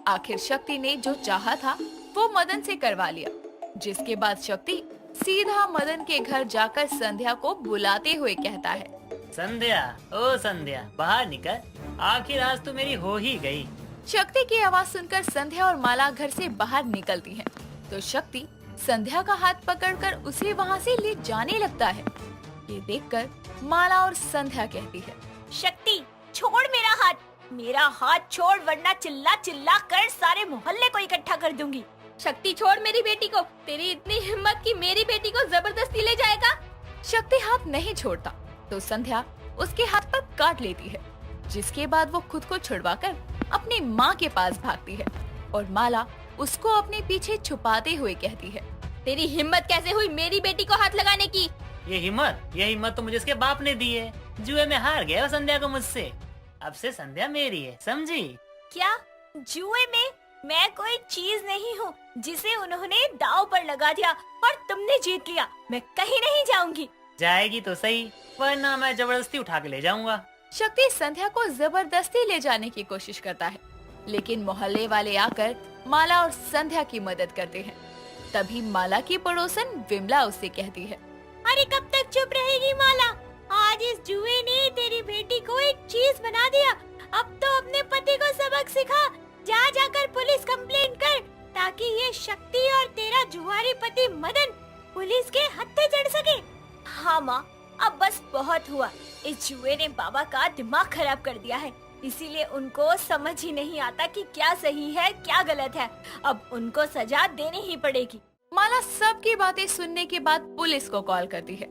आखिर शक्ति ने जो चाहा था वो मदन से करवा लिया। जिसके बाद शक्ति सीधा मदन के घर जाकर संध्या को बुलाते हुए कहता है, संध्या, ओ संध्या, बाहर निकल, आखिर आज तो मेरी हो ही गई। शक्ति की आवाज सुनकर संध्या और माला घर से बाहर निकलती हैं। तो शक्ति संध्या का हाथ पकड़कर उसे वहाँ से ले जाने लगता है। ये देखकर माला और संध्या कहती है, शक्ति छोड़ मेरा हाथ छोड़, वरना चिल्ला चिल्ला कर सारे मोहल्ले को इकट्ठा कर दूंगी। शक्ति छोड़ मेरी बेटी को, तेरी इतनी हिम्मत कि मेरी बेटी को जबरदस्ती ले जाएगा। शक्ति हाथ नहीं छोड़ता तो संध्या उसके हाथ पर काट लेती है। जिसके बाद वो खुद को छुड़वाकर अपनी माँ के पास भागती है और माला उसको अपने पीछे छुपाते हुए कहती है, तेरी हिम्मत कैसे हुई मेरी बेटी को हाथ लगाने की? ये हिम्मत तो मुझे इसके बाप ने दी है। जुए में हार गया वो संध्या को मुझसे। अब से संध्या मेरी है, समझी? क्या जुए में मैं कोई चीज नहीं हूँ जिसे उन्होंने दांव पर लगा दिया और तुमने जीत लिया। मैं कहीं नहीं जाऊंगी। जाएगी तो सही, वरना मैं जबरदस्ती उठा के ले जाऊंगा। शक्ति संध्या को जबरदस्ती ले जाने की कोशिश करता है, लेकिन मोहल्ले वाले आकर माला और संध्या की मदद करते हैं। तभी माला की पड़ोसन विमला उससे कहती है, अरे कब तक चुप रहेगी माला? आज इस जुए ने तेरी बेटी को एक चीज बना दिया। अब तो अपने पति को सबक सिखा। जाकर पुलिस कंप्लेंट कर, ताकि ये शक्ति और तेरा जुआरी पति मदन पुलिस के हत्थे चढ़ सके। हाँ माँ, अब बस बहुत हुआ। इस जुए ने बाबा का दिमाग खराब कर दिया है, इसीलिए उनको समझ ही नहीं आता कि क्या सही है क्या गलत है। अब उनको सजा देनी ही पड़ेगी। माला सबकी बातें सुनने के बाद पुलिस को कॉल करती है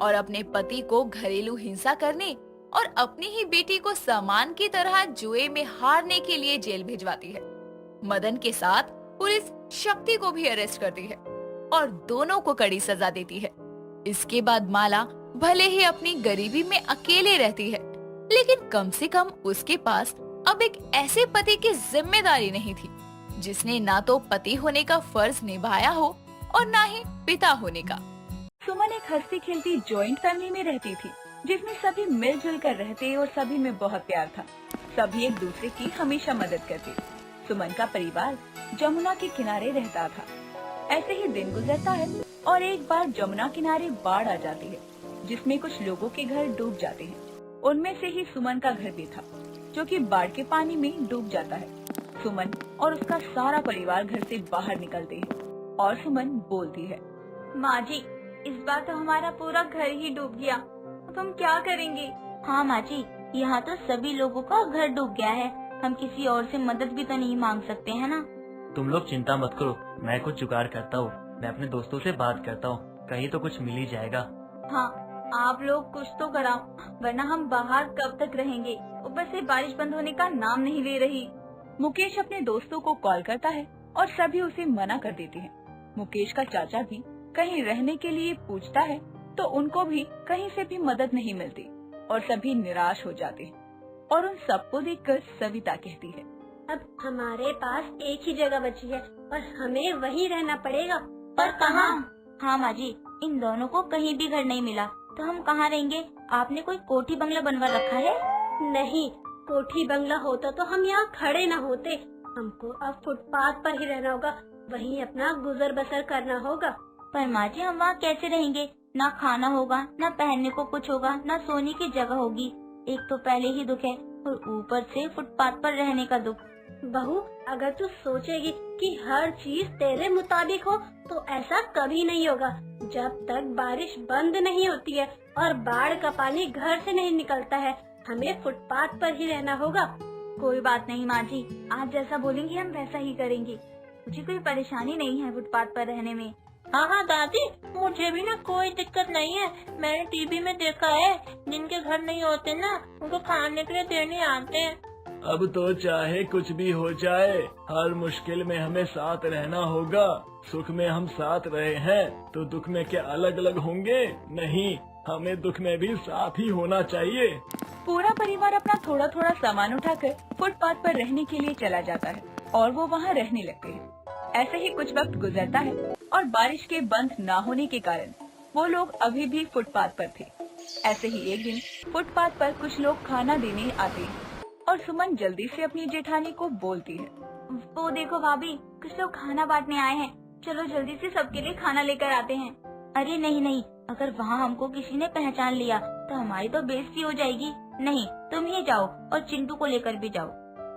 और अपने पति को घरेलू हिंसा करने और अपनी ही बेटी को सामान की तरह जुए में हारने के लिए जेल भिजवाती है। मदन के साथ पुलिस शक्ति को भी अरेस्ट करती है और दोनों को कड़ी सजा देती है। इसके बाद माला भले ही अपनी गरीबी में अकेले रहती है, लेकिन कम से कम उसके पास अब एक ऐसे पति की जिम्मेदारी नहीं थी जिसने ना तो पति होने का फर्ज निभाया हो और ना ही पिता होने का। सुमन एक हंसती खेलती जॉइंट फैमिली में रहती थी, जिसमें सभी मिलजुल कर रहते और सभी में बहुत प्यार था। सभी एक दूसरे की हमेशा मदद करते। सुमन का परिवार जमुना के किनारे रहता था। ऐसे ही दिन गुजरता है और एक बार जमुना किनारे बाढ़ आ जाती है, जिसमें कुछ लोगों के घर डूब जाते हैं। उनमें से ही सुमन का घर भी था, जो कि बाढ़ के पानी में डूब जाता है। सुमन और उसका सारा परिवार घर से बाहर निकलते हैं और सुमन बोलती है, माँ जी, इस बार तो हमारा पूरा घर ही डूब गया। अब हम क्या करेंगे? हाँ माँ जी, यहाँ तो सभी लोगों का घर डूब गया है। हम किसी और से मदद भी तो नहीं मांग सकते हैं ना। तुम लोग चिंता मत करो, मैं कुछ जुगाड़ करता हूँ। मैं अपने दोस्तों से बात करता हूँ, कहीं तो कुछ मिल ही जाएगा। हाँ, आप लोग कुछ तो कराओ, वरना हम बाहर कब तक रहेंगे। ऊपर से बारिश बंद होने का नाम नहीं ले रही। मुकेश अपने दोस्तों को कॉल करता है और सभी उसे मना कर देते हैं। मुकेश का चाचा भी कहीं रहने के लिए पूछता है तो उनको भी कहीं से भी मदद नहीं मिलती और सभी निराश हो जाते हैं। और उन सबको देखकर सविता कहती है, अब हमारे पास एक ही जगह बची है और हमें वहीं रहना पड़ेगा। पर कहाँ? हाँ माँ जी, इन दोनों को कहीं भी घर नहीं मिला, तो हम कहाँ रहेंगे? आपने कोई कोठी बंगला बनवा रखा है? नहीं, कोठी बंगला होता तो हम यहाँ खड़े न होते। हमको अब फुटपाथ पर ही रहना होगा, वहीं अपना गुजर बसर करना होगा। पर माँ जी, हम वहाँ कैसे रहेंगे? ना खाना होगा, ना पहनने को कुछ होगा, ना सोने की जगह होगी। एक तो पहले ही दुख है और ऊपर से फुटपाथ पर रहने का दुख। बहू, अगर तू सोचेगी कि हर चीज तेरे मुताबिक हो तो ऐसा कभी नहीं होगा। जब तक बारिश बंद नहीं होती है और बाढ़ का पानी घर से नहीं निकलता है, हमें फुटपाथ पर ही रहना होगा। कोई बात नहीं माँ जी, आप जैसा बोलेंगी हम वैसा ही करेंगे। मुझे कोई परेशानी नहीं है फुटपाथ पर रहने में। हाँ दादी, मुझे भी ना कोई दिक्कत नहीं है। मैंने टीवी में देखा है, जिनके घर नहीं होते ना, उनको खाने के लिए देने आते हैं। अब तो चाहे कुछ भी हो जाए, हर मुश्किल में हमें साथ रहना होगा। सुख में हम साथ रहे हैं तो दुख में क्या अलग अलग होंगे? नहीं, हमें दुख में भी साथ ही होना चाहिए। पूरा परिवार अपना थोड़ा थोड़ा सामान उठाकर फुटपाथ पर रहने के लिए चला जाता है और वो वहाँ रहने लगते हैं। ऐसे ही कुछ वक्त गुजरता है और बारिश के बंद न होने के कारण वो लोग अभी भी फुटपाथ पर थे। ऐसे ही एक दिन फुटपाथ पर कुछ लोग खाना देने आते हैं और सुमन जल्दी से अपनी जेठानी को बोलती है, वो देखो भाभी, कुछ लोग खाना बांटने आए हैं, चलो जल्दी से सबके लिए खाना लेकर आते हैं। अरे नहीं नहीं, अगर वहाँ हमको किसी ने पहचान लिया तो हमारी तो बेइज्जती हो जाएगी। नहीं, तुम ही जाओ और चिंटू को लेकर भी जाओ।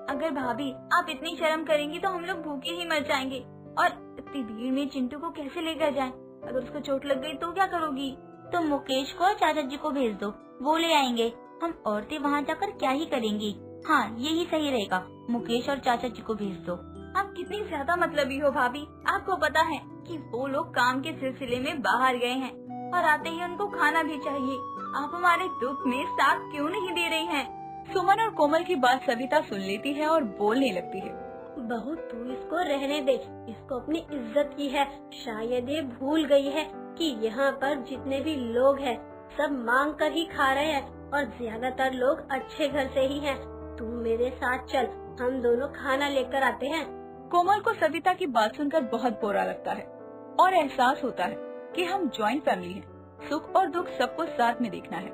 अगर भाभी आप इतनी शर्म करेंगी तो हम लोग भूखे ही मर जाएंगे। और इतनी भीड़ में चिंटू को कैसे लेकर जाएं? अगर उसको चोट लग गई तो क्या करोगी? तुम मुकेश को और चाचा जी को भेज दो, वो ले आएंगे। हम औरतें वहाँ जाकर क्या ही करेंगी। हाँ, यही सही रहेगा, मुकेश और चाचा जी को भेज दो। आप कितनी ज्यादा मतलबी हो भाभी। आपको पता है कि वो लोग काम के सिलसिले में बाहर गए हैं और आते ही उनको खाना भी चाहिए। आप हमारे दुख में साथ क्यों नहीं दे रही हैं? सुमन और कोमल की बात सविता सुन लेती है और बोलने लगती है। बहू तू इसको रहने दे, इसको अपनी इज्जत की है। शायद ये भूल गई है कि यहाँ पर जितने भी लोग हैं सब मांग कर ही खा रहे हैं और ज्यादातर लोग अच्छे घर से ही हैं। तू मेरे साथ चल, हम दोनों खाना लेकर आते हैं। कोमल को सविता की बात सुनकर बहुत बुरा लगता है और एहसास होता है कि हम जॉइंट फैमिली हैं, सुख और दुख सबको साथ में देखना है।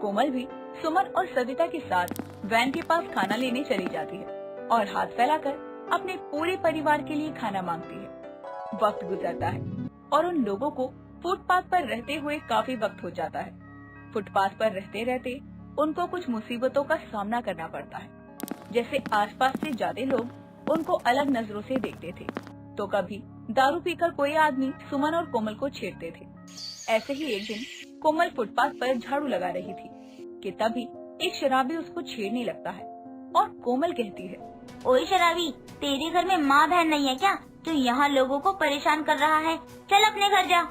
कोमल भी सुमन और सविता के साथ वैन के पास खाना लेने चली जाती है और हाथ फैलाकर अपने पूरे परिवार के लिए खाना मांगती है। वक्त गुजरता है और उन लोगों को फुटपाथ पर रहते हुए काफी वक्त हो जाता है। फुटपाथ पर रहते रहते उनको कुछ मुसीबतों का सामना करना पड़ता है। जैसे आसपास से ज्यादा लोग उनको अलग नजरों से देखते थे, तो कभी दारू पीकर कोई आदमी सुमन और कोमल को छेड़ते थे। ऐसे ही एक दिन कोमल फुटपाथ पर झाड़ू लगा रही थी कि तभी एक शराबी उसको छेड़ने लगता है और कोमल कहती है, ओए शराबी, तेरे घर में माँ बहन नहीं है क्या जो यहाँ लोगों को परेशान कर रहा है? चल अपने घर जा।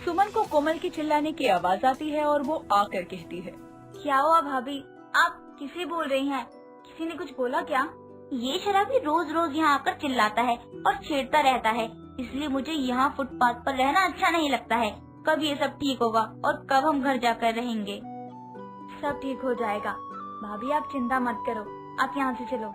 सुमन को कोमल की चिल्लाने की आवाज आती है और वो आकर कहती है, क्या हुआ भाभी, आप किसे बोल रही हैं? किसी ने कुछ बोला क्या? ये शराबी रोज रोज यहाँ आकर चिल्लाता है और छेड़ता रहता है, इसलिए मुझे यहाँ फुटपाथ पर रहना अच्छा नहीं लगता है। कब ये सब ठीक होगा और कब हम घर जाकर रहेंगे? सब ठीक हो जाएगा भाभी, आप चिंता मत करो, आप यहाँ से चलो।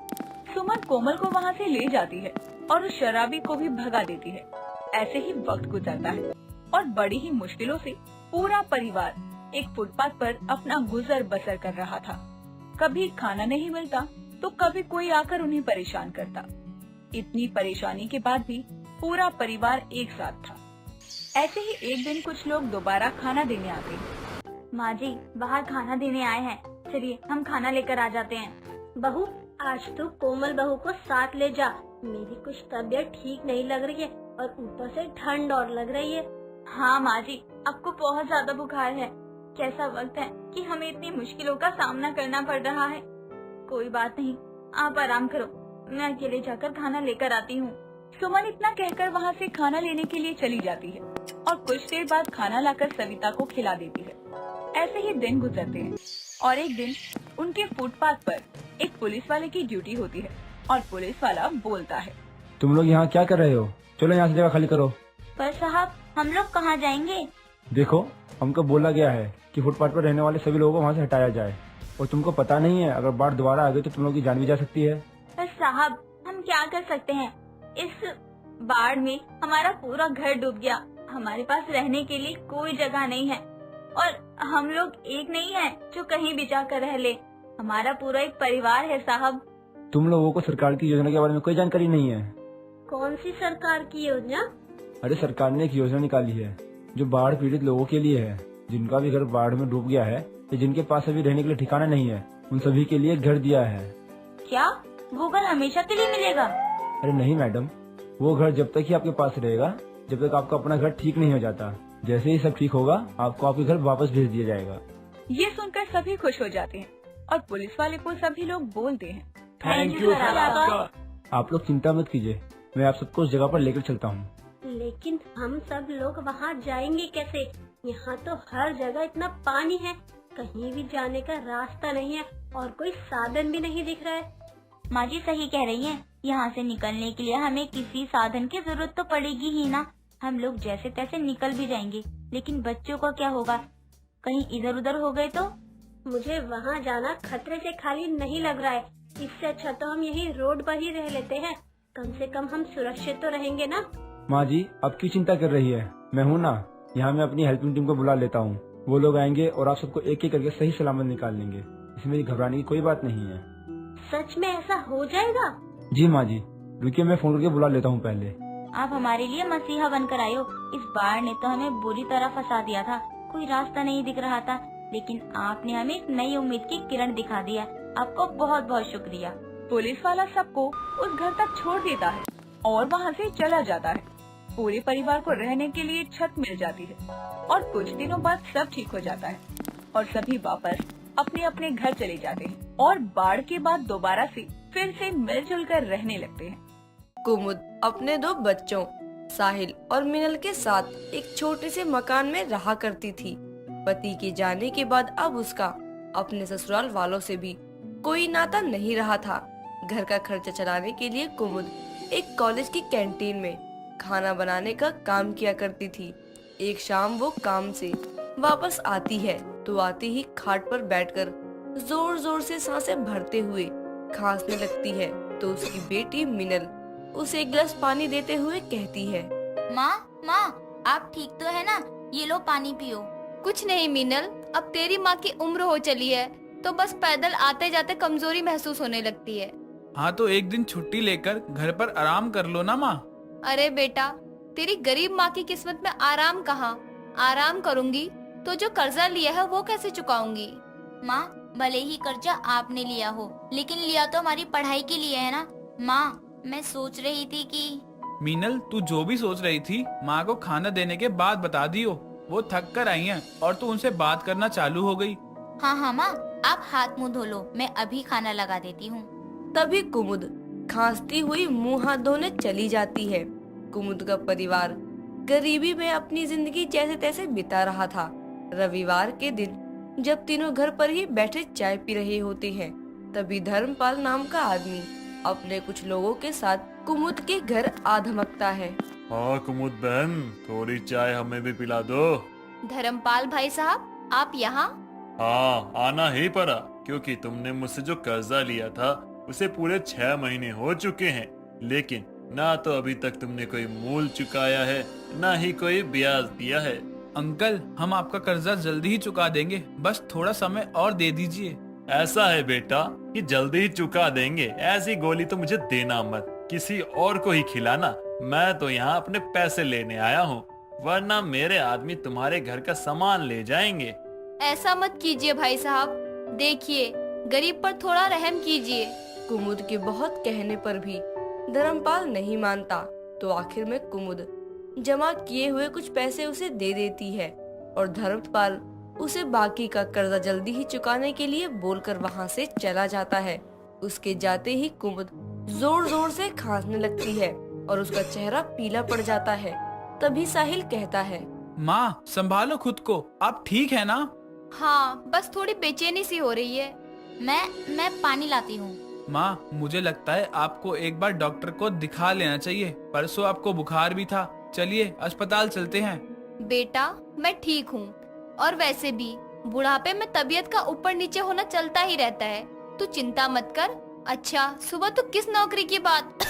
सुमन कोमल को वहाँ से ले जाती है और उस शराबी को भी भगा देती है। ऐसे ही वक्त गुजरता है और बड़ी ही मुश्किलों से पूरा परिवार एक फुटपाथ पर अपना गुजर बसर कर रहा था। कभी खाना नहीं मिलता तो कभी कोई आकर उन्हें परेशान करता। इतनी परेशानी के बाद भी पूरा परिवार एक साथ था। ऐसे ही एक दिन कुछ लोग दोबारा खाना देने आते हैं। माँ जी बाहर खाना देने आए हैं, चलिए हम खाना लेकर आ जाते हैं। बहू आज तू कोमल बहू को साथ ले जा, मेरी कुछ तबीयत ठीक नहीं लग रही है और ऊपर से ठंड और लग रही है। हाँ माँ जी, आपको बहुत ज्यादा बुखार है। कैसा वक्त है कि हमें इतनी मुश्किलों का सामना करना पड़ रहा है। कोई बात नहीं, आप आराम करो, मैं अकेले जाकर खाना लेकर आती हूँ। सुमन इतना कहकर वहाँ से खाना लेने के लिए चली जाती है और कुछ देर बाद खाना लाकर सविता को खिला देती है। ऐसे ही दिन गुजरते हैं और एक दिन उनके फुटपाथ पर एक पुलिस वाले की ड्यूटी होती है और पुलिस वाला बोलता है, तुम लोग यहाँ क्या कर रहे हो? चलो यहाँ से जगह खाली करो। पर साहब, हम लोग कहाँ जाएंगे? देखो, हमको बोला गया है कि फुटपाथ पर रहने वाले सभी लोगों को वहाँ से हटाया जाए और तुमको पता नहीं है अगर बाढ़ दोबारा आ गई तो तुम लोग की जान भी जा सकती है। पर साहब, हम क्या कर सकते हैं? इस बाढ़ में हमारा पूरा घर डूब गया, हमारे पास रहने के लिए कोई जगह नहीं है और हम लोग एक नहीं है जो कहीं भी जाकर रह ले। हमारा पूरा एक परिवार है साहब। तुम लोगों को सरकार की योजना के बारे में कोई जानकारी नहीं है? कौन सी सरकार की योजना? अरे सरकार ने एक योजना निकाली है जो बाढ़ पीड़ित लोगों के लिए है, जिनका भी घर बाढ़ में डूब गया है या जिनके पास अभी रहने के लिए ठिकाना नहीं है, उन सभी के लिए घर दिया है। क्या वो घर हमेशा के लिए मिलेगा? अरे नहीं मैडम, वो घर जब तक ही आपके पास रहेगा जब तक आपका अपना घर ठीक नहीं हो जाता। जैसे ही सब ठीक होगा आपको आपके घर वापस भेज दिया जाएगा। ये सुनकर सभी खुश हो जाते हैं और पुलिस वाले को सभी लोग बोलते हैं, थैंक यू सर। आप लोग चिंता मत कीजिए, मैं आप सबको उस जगह पर लेकर चलता हूँ। लेकिन हम सब लोग वहाँ जाएंगे कैसे? यहाँ तो हर जगह इतना पानी है, कहीं भी जाने का रास्ता नहीं है और कोई साधन भी नहीं दिख रहा है। माँ जी सही कह रही हैं, यहाँ से निकलने के लिए हमें किसी साधन की जरूरत तो पड़ेगी ही ना। हम लोग जैसे तैसे निकल भी जाएंगे, लेकिन बच्चों का क्या होगा? कहीं इधर उधर हो गए तो? मुझे वहाँ जाना खतरे से खाली नहीं लग रहा है। इससे अच्छा तो हम यही रोड पर ही रह लेते हैं, कम से कम हम सुरक्षित तो रहेंगे ना। माँ जी अब क्यों चिंता कर रही है, मैं हूँ ना, यहाँ मैं अपनी हेल्पिंग टीम को बुला लेता हूँ। वो लोग आएंगे और आप सबको एक एक करके सही सलामत निकाल लेंगे। इसमें घबराने की कोई बात नहीं है। सच में ऐसा हो जाएगा? जी माँ जी, रुकिए, मैं फोन करके बुला लेता हूँ पहले। आप हमारे लिए मसीहा बनकर आए हो। इस बाढ़ ने तो हमें बुरी तरह फंसा दिया था, कोई रास्ता नहीं दिख रहा था, लेकिन आपने हमें एक नई उम्मीद की किरण दिखा दिया। आपको बहुत बहुत शुक्रिया। पुलिस वाला सबको उस घर तक छोड़ देता है और वहाँ से चला जाता है। पूरे परिवार को रहने के लिए छत मिल जाती है और कुछ दिनों बाद सब ठीक हो जाता है और सभी वापस अपने अपने घर चले जाते हैं और बाढ़ के बाद दोबारा से फिर से मिलजुल कर रहने लगते हैं। कुमुद अपने 2 बच्चों साहिल और मिनल के साथ एक छोटे से मकान में रहा करती थी। पति के जाने के बाद अब उसका अपने ससुराल वालों से भी कोई नाता नहीं रहा था। घर का खर्चा चलाने के लिए कुमुद एक कॉलेज की कैंटीन में खाना बनाने का काम किया करती थी। एक शाम वो काम से वापस आती है तो आते ही खाट पर बैठकर जोर जोर से सांसें भरते हुए खांसने लगती है। तो उसकी बेटी मिनल उसे एक गिलास पानी देते हुए कहती है, माँ आप ठीक तो है ना? ये लो पानी पियो। कुछ नहीं मिनल, अब तेरी माँ की उम्र हो चली है तो बस पैदल आते जाते कमजोरी महसूस होने लगती है। हाँ तो एक दिन छुट्टी लेकर घर पर आराम कर लो ना माँ। अरे बेटा, तेरी गरीब माँ की किस्मत में आराम कहाँ? आराम करूँगी तो जो कर्जा लिया है वो कैसे चुकाऊंगी? माँ भले ही कर्जा आपने लिया हो, लेकिन लिया तो हमारी पढ़ाई के लिए है ना। माँ मैं सोच रही थी कि मीनल तू जो भी सोच रही थी माँ को खाना देने के बाद बता दियो। वो थक कर आई हैं और तू उनसे बात करना चालू हो गई। हाँ माँ, आप हाथ मुंह धो लो, मैं अभी खाना लगा देती हूँ। तभी कुमुद खांसती हुई मुंह हाथ धोने चली जाती है। कुमुद का परिवार गरीबी में अपनी जिंदगी जैसे तैसे बिता रहा था। रविवार के दिन जब तीनों घर पर ही बैठे चाय पी रहे होते हैं, तभी धर्मपाल नाम का आदमी अपने कुछ लोगों के साथ कुमुद के घर आ धमकता है। हाँ कुमुद बहन, थोड़ी चाय हमें भी पिला दो। धर्मपाल भाई साहब, आप यहाँ? हाँ आना ही पड़ा, क्योंकि तुमने मुझसे जो कर्जा लिया था उसे पूरे 6 महीने हो चुके हैं, लेकिन ना तो अभी तक तुमने कोई मूल चुकाया है, ना ही कोई ब्याज दिया है। अंकल हम आपका कर्जा जल्दी ही चुका देंगे, बस थोड़ा समय और दे दीजिए। ऐसा है बेटा कि जल्दी ही चुका देंगे, ऐसी गोली तो मुझे देना मत, किसी और को ही खिलाना। मैं तो यहाँ अपने पैसे लेने आया हूँ, वरना मेरे आदमी तुम्हारे घर का सामान ले जाएंगे। ऐसा मत कीजिए भाई साहब, देखिए गरीब पर थोड़ा रहम कीजिए। कुमुद के बहुत कहने पर भी धर्मपाल नहीं मानता, तो आखिर में कुमुद जमा किए हुए कुछ पैसे उसे दे देती है और धर्मपाल उसे बाकी का कर्जा जल्दी ही चुकाने के लिए बोलकर वहाँ से चला जाता है। उसके जाते ही कुमुद जोर जोर से खांसने लगती है और उसका चेहरा पीला पड़ जाता है। तभी साहिल कहता है, माँ संभालो खुद को, आप ठीक है ना? हाँ बस थोड़ी बेचैनी सी हो रही है। मैं पानी लाती हूँ। माँ मुझे लगता है आपको एक बार डॉक्टर को दिखा लेना चाहिए, परसों आपको बुखार भी था। चलिए अस्पताल चलते हैं। बेटा मैं ठीक हूँ, और वैसे भी बुढ़ापे में तबीयत का ऊपर नीचे होना चलता ही रहता है, तू चिंता मत कर। अच्छा सुबह तू किस नौकरी की बात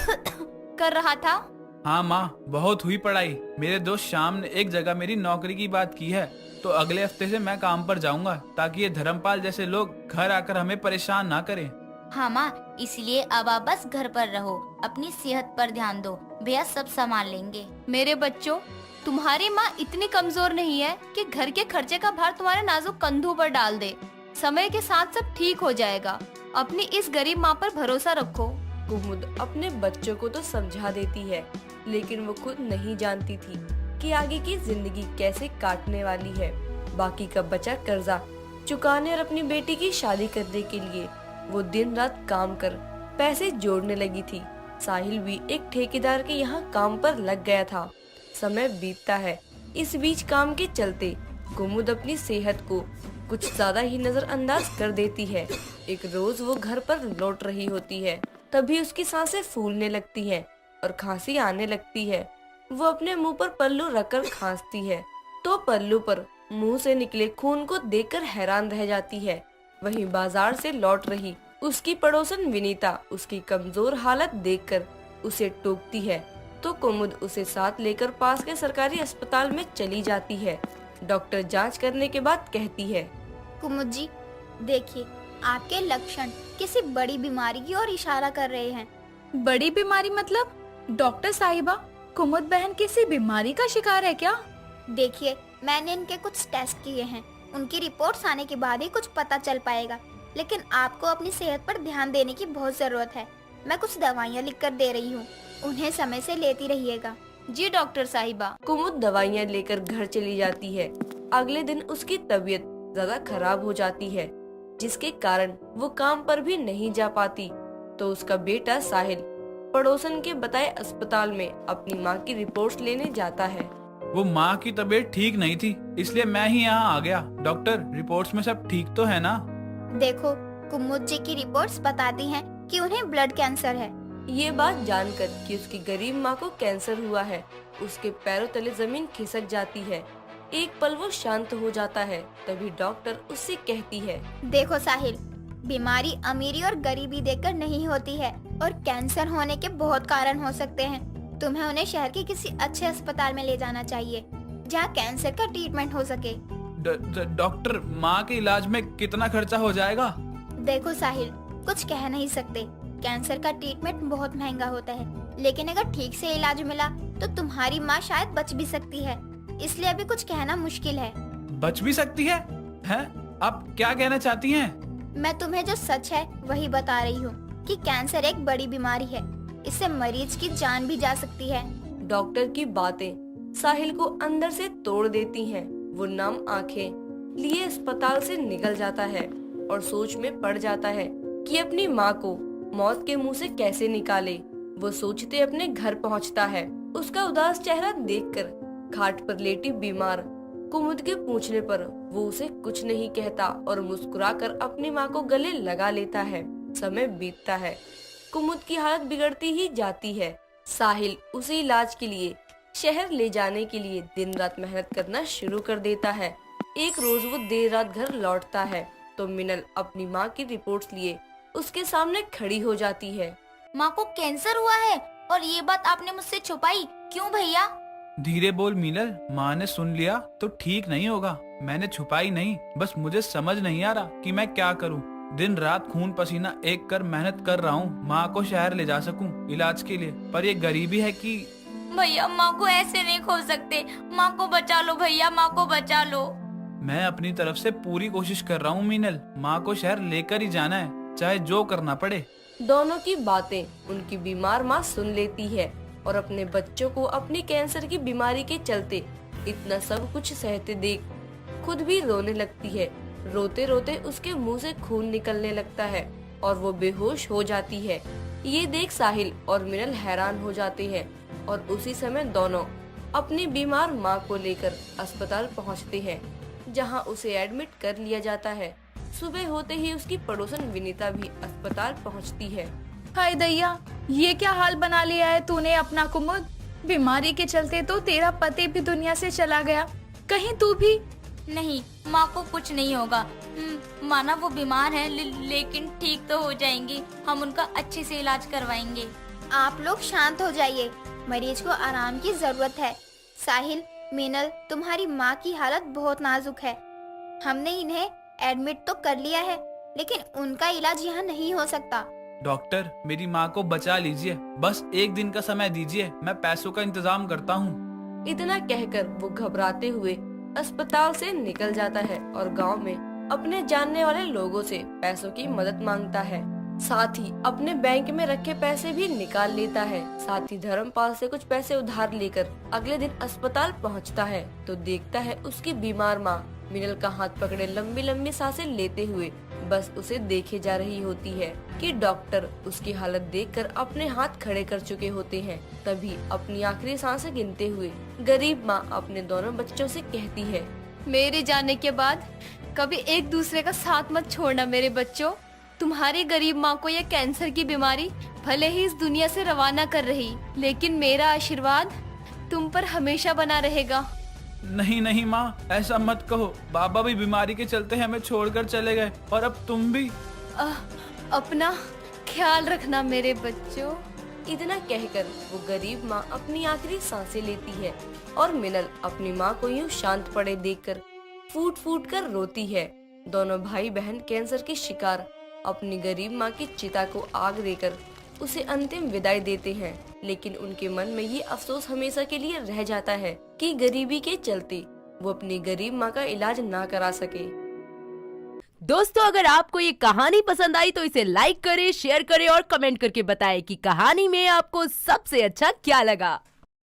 कर रहा था? हाँ माँ बहुत हुई पढ़ाई। मेरे दोस्त श्याम ने एक जगह मेरी नौकरी की बात की है, तो अगले हफ्ते से मैं काम पर जाऊंगा, ताकि ये धर्मपाल जैसे लोग घर आकर हमें परेशान ना करें। हाँ माँ, इसलिए अब आप बस घर पर रहो, अपनी सेहत पर ध्यान दो, भैया सब संभाल लेंगे। मेरे बच्चों, तुम्हारी माँ इतनी कमजोर नहीं है कि घर के खर्चे का भार तुम्हारे नाजुक कंधों पर डाल दे। समय के साथ सब ठीक हो जाएगा, अपनी इस गरीब माँ पर भरोसा रखो। कुमुद अपने बच्चों को तो समझा देती है, लेकिन वो खुद नहीं जानती थी कि आगे की जिंदगी कैसे काटने वाली है। बाकी का बचा कर्जा चुकाने और अपनी बेटी की शादी करने के लिए वो दिन रात काम कर पैसे जोड़ने लगी थी। साहिल भी एक ठेकेदार के यहाँ काम पर लग गया था। समय बीतता है, इस बीच काम के चलते कुमुद अपनी सेहत को कुछ ज्यादा ही नजरअंदाज कर देती है। एक रोज वो घर पर लौट रही होती है, तभी उसकी सांसें फूलने लगती हैं और खांसी आने लगती है। वो अपने मुंह पर पल्लू रखकर खांसती है, तो पल्लू पर मुंह से निकले खून को देखकर हैरान रह जाती है। वहीं बाजार से लौट रही उसकी पड़ोसन विनीता उसकी कमजोर हालत देखकर उसे टोकती है, तो कुमुद उसे साथ लेकर पास के सरकारी अस्पताल में चली जाती है। डॉक्टर जांच करने के बाद कहती है, कुमुद जी देखिए, आपके लक्षण किसी बड़ी बीमारी की ओर इशारा कर रहे हैं। बड़ी बीमारी मतलब? डॉक्टर साहिबा, कुमुद बहन किसी बीमारी का शिकार है क्या? देखिए, मैंने इनके कुछ टेस्ट किए हैं, उनकी रिपोर्ट्स आने के बाद ही कुछ पता चल पाएगा। लेकिन आपको अपनी सेहत पर ध्यान देने की बहुत जरूरत है। मैं कुछ दवाइयाँ लिख कर दे रही हूँ, उन्हें समय से लेती रहिएगा। जी डॉक्टर साहिबा। कुमुद दवाइयाँ लेकर घर चली जाती है। अगले दिन उसकी तबीयत ज्यादा खराब हो जाती है, जिसके कारण वो काम पर भी नहीं जा पाती। तो उसका बेटा साहिल पड़ोसन के बताए अस्पताल में अपनी माँ की रिपोर्ट्स लेने जाता है। वो माँ की तबीयत ठीक नहीं थी, इसलिए मैं ही यहाँ आ गया। डॉक्टर, रिपोर्ट्स में सब ठीक तो है ना? देखो, कुमुद जी की रिपोर्ट्स बताती हैं कि उन्हें ब्लड कैंसर है। ये बात जानकर कि उसकी गरीब माँ को कैंसर हुआ है, उसके पैरों तले जमीन खिसक जाती है। एक पल वो शांत हो जाता है। तभी डॉक्टर उससे कहती है, देखो साहिल, बीमारी अमीरी और गरीबी देखकर नहीं होती है और कैंसर होने के बहुत कारण हो सकते हैं। तुम्हें उन्हें शहर के किसी अच्छे अस्पताल में ले जाना चाहिए जहाँ कैंसर का ट्रीटमेंट हो सके। डॉक्टर, माँ के इलाज में कितना खर्चा हो जाएगा? देखो साहिल, कुछ कह नहीं सकते। कैंसर का ट्रीटमेंट बहुत महंगा होता है, लेकिन अगर ठीक से इलाज मिला तो तुम्हारी माँ शायद बच भी सकती है। इसलिए अभी कुछ कहना मुश्किल है। बच भी सकती है? हैं? आप क्या कहना चाहती हैं? मैं तुम्हें जो सच है वही बता रही हूँ कि कैंसर एक बड़ी बीमारी है, इससे मरीज की जान भी जा सकती है। डॉक्टर की बातें साहिल को अंदर से तोड़ देती हैं। वो नम आंखें लिए अस्पताल से निकल जाता है और सोच में पड़ जाता है कि अपनी माँ को मौत के मुंह से कैसे निकाले। वो सोचते अपने घर पहुँचता है। उसका उदास चेहरा देखकर खाट पर लेटी बीमार कुमुद के पूछने पर वो उसे कुछ नहीं कहता और मुस्कुराकर अपनी माँ को गले लगा लेता है। समय बीतता है, कुमुद की हालत बिगड़ती ही जाती है। साहिल उसे इलाज के लिए शहर ले जाने के लिए दिन रात मेहनत करना शुरू कर देता है। एक रोज वो देर रात घर लौटता है तो मिनल अपनी माँ की रिपोर्ट्स लिए उसके सामने खड़ी हो जाती है। माँ को कैंसर हुआ है और ये बात आपने मुझसे छुपाई क्यों भैया? धीरे बोल मिनल, माँ ने सुन लिया तो ठीक नहीं होगा। मैंने छुपाई नहीं, बस मुझे समझ नहीं आ रहा कि मैं क्या करूँ। दिन रात खून पसीना एक कर मेहनत कर रहा हूँ माँ को शहर ले जा सकूँ इलाज के लिए, पर ये गरीबी है कि भैया माँ को ऐसे नहीं खो सकते। माँ को बचा लो भैया, माँ को बचा लो। मैं अपनी तरफ से पूरी कोशिश कर रहा हूँ मिनल, माँ को शहर लेकर ही जाना है, चाहे जो करना पड़े। दोनों की बातें उनकी बीमार माँ सुन लेती है और अपने बच्चों को अपनी कैंसर की बीमारी के चलते इतना सब कुछ सहते देख खुद भी रोने लगती है। रोते रोते उसके मुंह से खून निकलने लगता है और वो बेहोश हो जाती है। ये देख साहिल और मिनल हैरान हो जाते हैं और उसी समय दोनों अपनी बीमार माँ को लेकर अस्पताल पहुँचते हैं, जहाँ उसे एडमिट कर लिया जाता है। सुबह होते ही उसकी पड़ोसन विनीता भी अस्पताल पहुँचती है। हाय दैया, ये क्या हाल बना लिया है तूने अपना कुमुद। बीमारी के चलते तो तेरा पति भी दुनिया से चला गया, कहीं तू भी? नहीं, माँ को कुछ नहीं होगा। माना वो बीमार है लेकिन ठीक तो हो जाएंगी। हम उनका अच्छे से इलाज करवाएंगे। आप लोग शांत हो जाइए, मरीज को आराम की जरूरत है। साहिल, मीनल, तुम्हारी माँ की हालत बहुत नाजुक है। हमने इन्हें एडमिट तो कर लिया है, लेकिन उनका इलाज यहाँ नहीं हो सकता। डॉक्टर, मेरी माँ को बचा लीजिए, बस एक दिन का समय दीजिए, मैं पैसों का इंतजाम करता हूँ। इतना कहकर वो घबराते हुए अस्पताल से निकल जाता है और गांव में अपने जानने वाले लोगों से पैसों की मदद मांगता है। साथ ही अपने बैंक में रखे पैसे भी निकाल लेता है। साथ ही धर्मपाल से कुछ पैसे उधार लेकर अगले दिन अस्पताल पहुंचता है तो देखता है उसकी बीमार माँ मिनल का हाथ पकड़े लंबी लंबी सांसें लेते हुए बस उसे देखे जा रही होती है कि डॉक्टर उसकी हालत देखकर अपने हाथ खड़े कर चुके होते हैं। तभी अपनी आखिरी सांसें गिनते हुए गरीब माँ अपने दोनों बच्चों से कहती है, मेरे जाने के बाद कभी एक दूसरे का साथ मत छोड़ना मेरे बच्चों। तुम्हारी गरीब माँ को यह कैंसर की बीमारी भले ही इस दुनिया से रवाना कर रही, लेकिन मेरा आशीर्वाद तुम पर हमेशा बना रहेगा। नहीं नहीं माँ, ऐसा मत कहो। बाबा भी बीमारी के चलते हमें छोड़कर चले गए और अब तुम भी। अपना ख्याल रखना मेरे बच्चों। इतना कहकर वो गरीब माँ अपनी आखिरी सांसें लेती है और मिनल अपनी माँ को यूं शांत पड़े देखकर फूट फूट कर रोती है। दोनों भाई बहन कैंसर के शिकार अपनी गरीब माँ की चिता को आग देकर उसे अंतिम विदाई देते हैं, लेकिन उनके मन में ये अफसोस हमेशा के लिए रह जाता है कि गरीबी के चलते वो अपनी गरीब माँ का इलाज ना करा सके। दोस्तों, अगर आपको ये कहानी पसंद आई तो इसे लाइक करें, शेयर करें और कमेंट करके बताएं कि कहानी में आपको सबसे अच्छा क्या लगा।